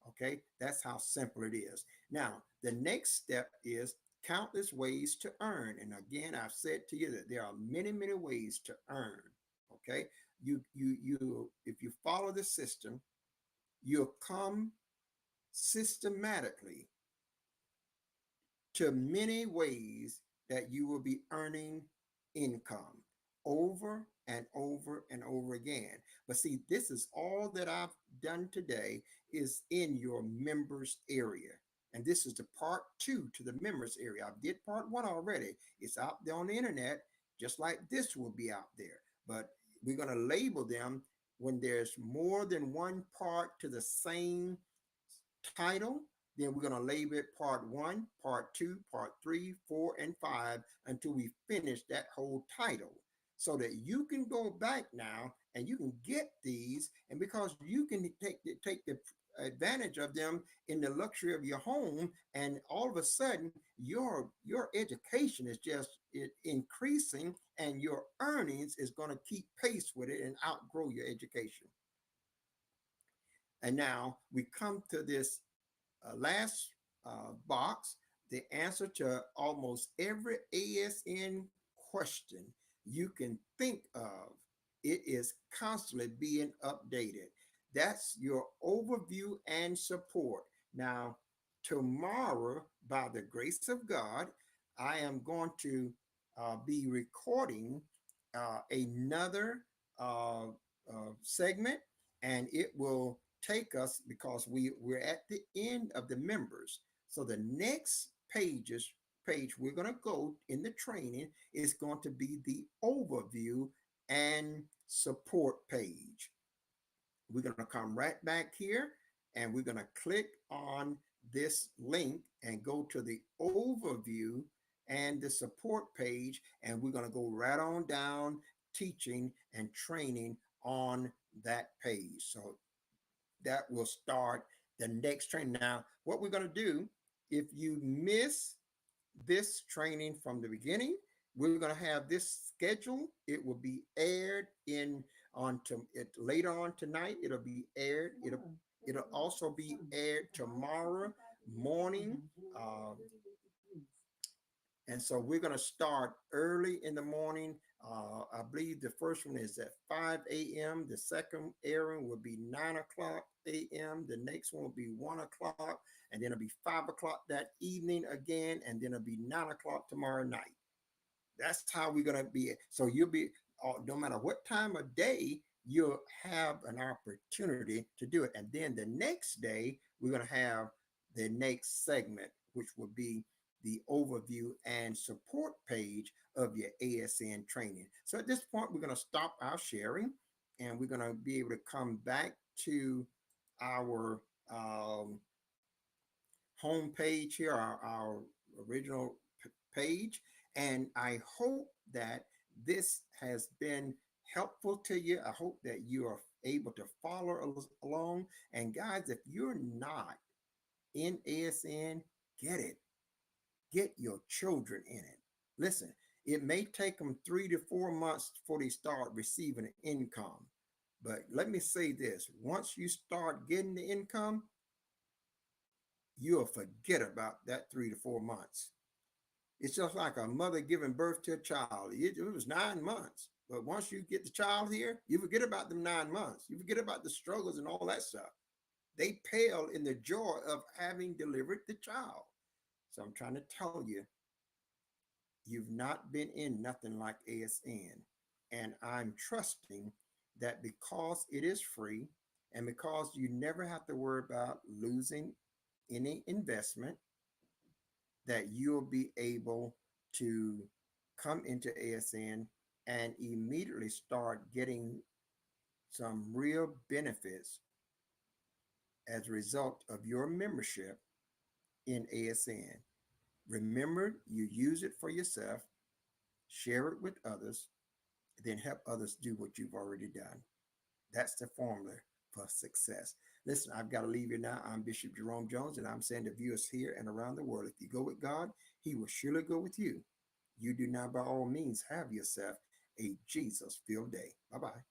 Okay, that's how simple it is. Now, the next step is countless ways to earn. And again, I've said to you that there are many, many ways to earn. Okay, if you follow the system, you'll come systematically to many ways that you will be earning income over and over and over again. But see, this is all that I've done today is in your members area. And this is the part two to the members area. I did part one already. It's out there on the internet, just like this will be out there. But we're going to label them when there's more than one part to the same title. Then we're going to label it part one, part two, part three, four, and five until we finish that whole title, so that you can go back now and you can get these. And because you can take the advantage of them in the luxury of your home, and all of a sudden your education is just increasing, and your earnings is going to keep pace with it and outgrow your education. And now we come to this last box, the answer to almost every ASN question you can think of. It is constantly being updated. That's your overview and support. Now, tomorrow, by the grace of God, I am going to be recording another segment, and it will take us, because we're at the end of the members. So the next page we're going to go in the training is going to be the overview and support page. We're going to come right back here, and we're going to click on this link and go to the overview and the support page, and we're going to go right on down teaching and training on that page. So that will start the next training. Now, what we're going to do, if you miss this training from the beginning, we're going to have this schedule. It will be aired in on to it later on tonight. It'll be aired. It'll also be aired tomorrow morning. And so we're going to start early in the morning I believe the first one is at 5 a.m. The second airing will be 9 o'clock a.m. The next one will be 1 o'clock, and then it'll be 5 o'clock that evening again, and then it'll be 9 o'clock tomorrow night. That's how we're going to be. So you'll be, no matter what time of day, you'll have an opportunity to do it. And then the next day, we're going to have the next segment, which will be the overview and support page of your ASN training. So at this point, we're going to stop our sharing and we're going to be able to come back to our home page here, our original page. And I hope that this has been helpful to you. I hope that you are able to follow along. And guys, if you're not in ASN, get it. Get your children in it. Listen, it may take them 3 to 4 months before they start receiving an income. But let me say this, once you start getting the income, you'll forget about that 3 to 4 months. It's just like a mother giving birth to a child. It was 9 months. But once you get the child here, you forget about them 9 months. You forget about the struggles and all that stuff. They pale in the joy of having delivered the child. So I'm trying to tell you, you've not been in nothing like ASN. And I'm trusting that because it is free and because you never have to worry about losing any investment, that you'll be able to come into ASN and immediately start getting some real benefits as a result of your membership in ASN. Remember, you use it for yourself, share it with others, then help others do what you've already done. That's the formula for success. Listen, I've got to leave you now. I'm Bishop Jerome Jones, and I'm saying to viewers here and around the world, if you go with God, he will surely go with you. You do now, by all means, have yourself a Jesus-filled day. Bye-bye.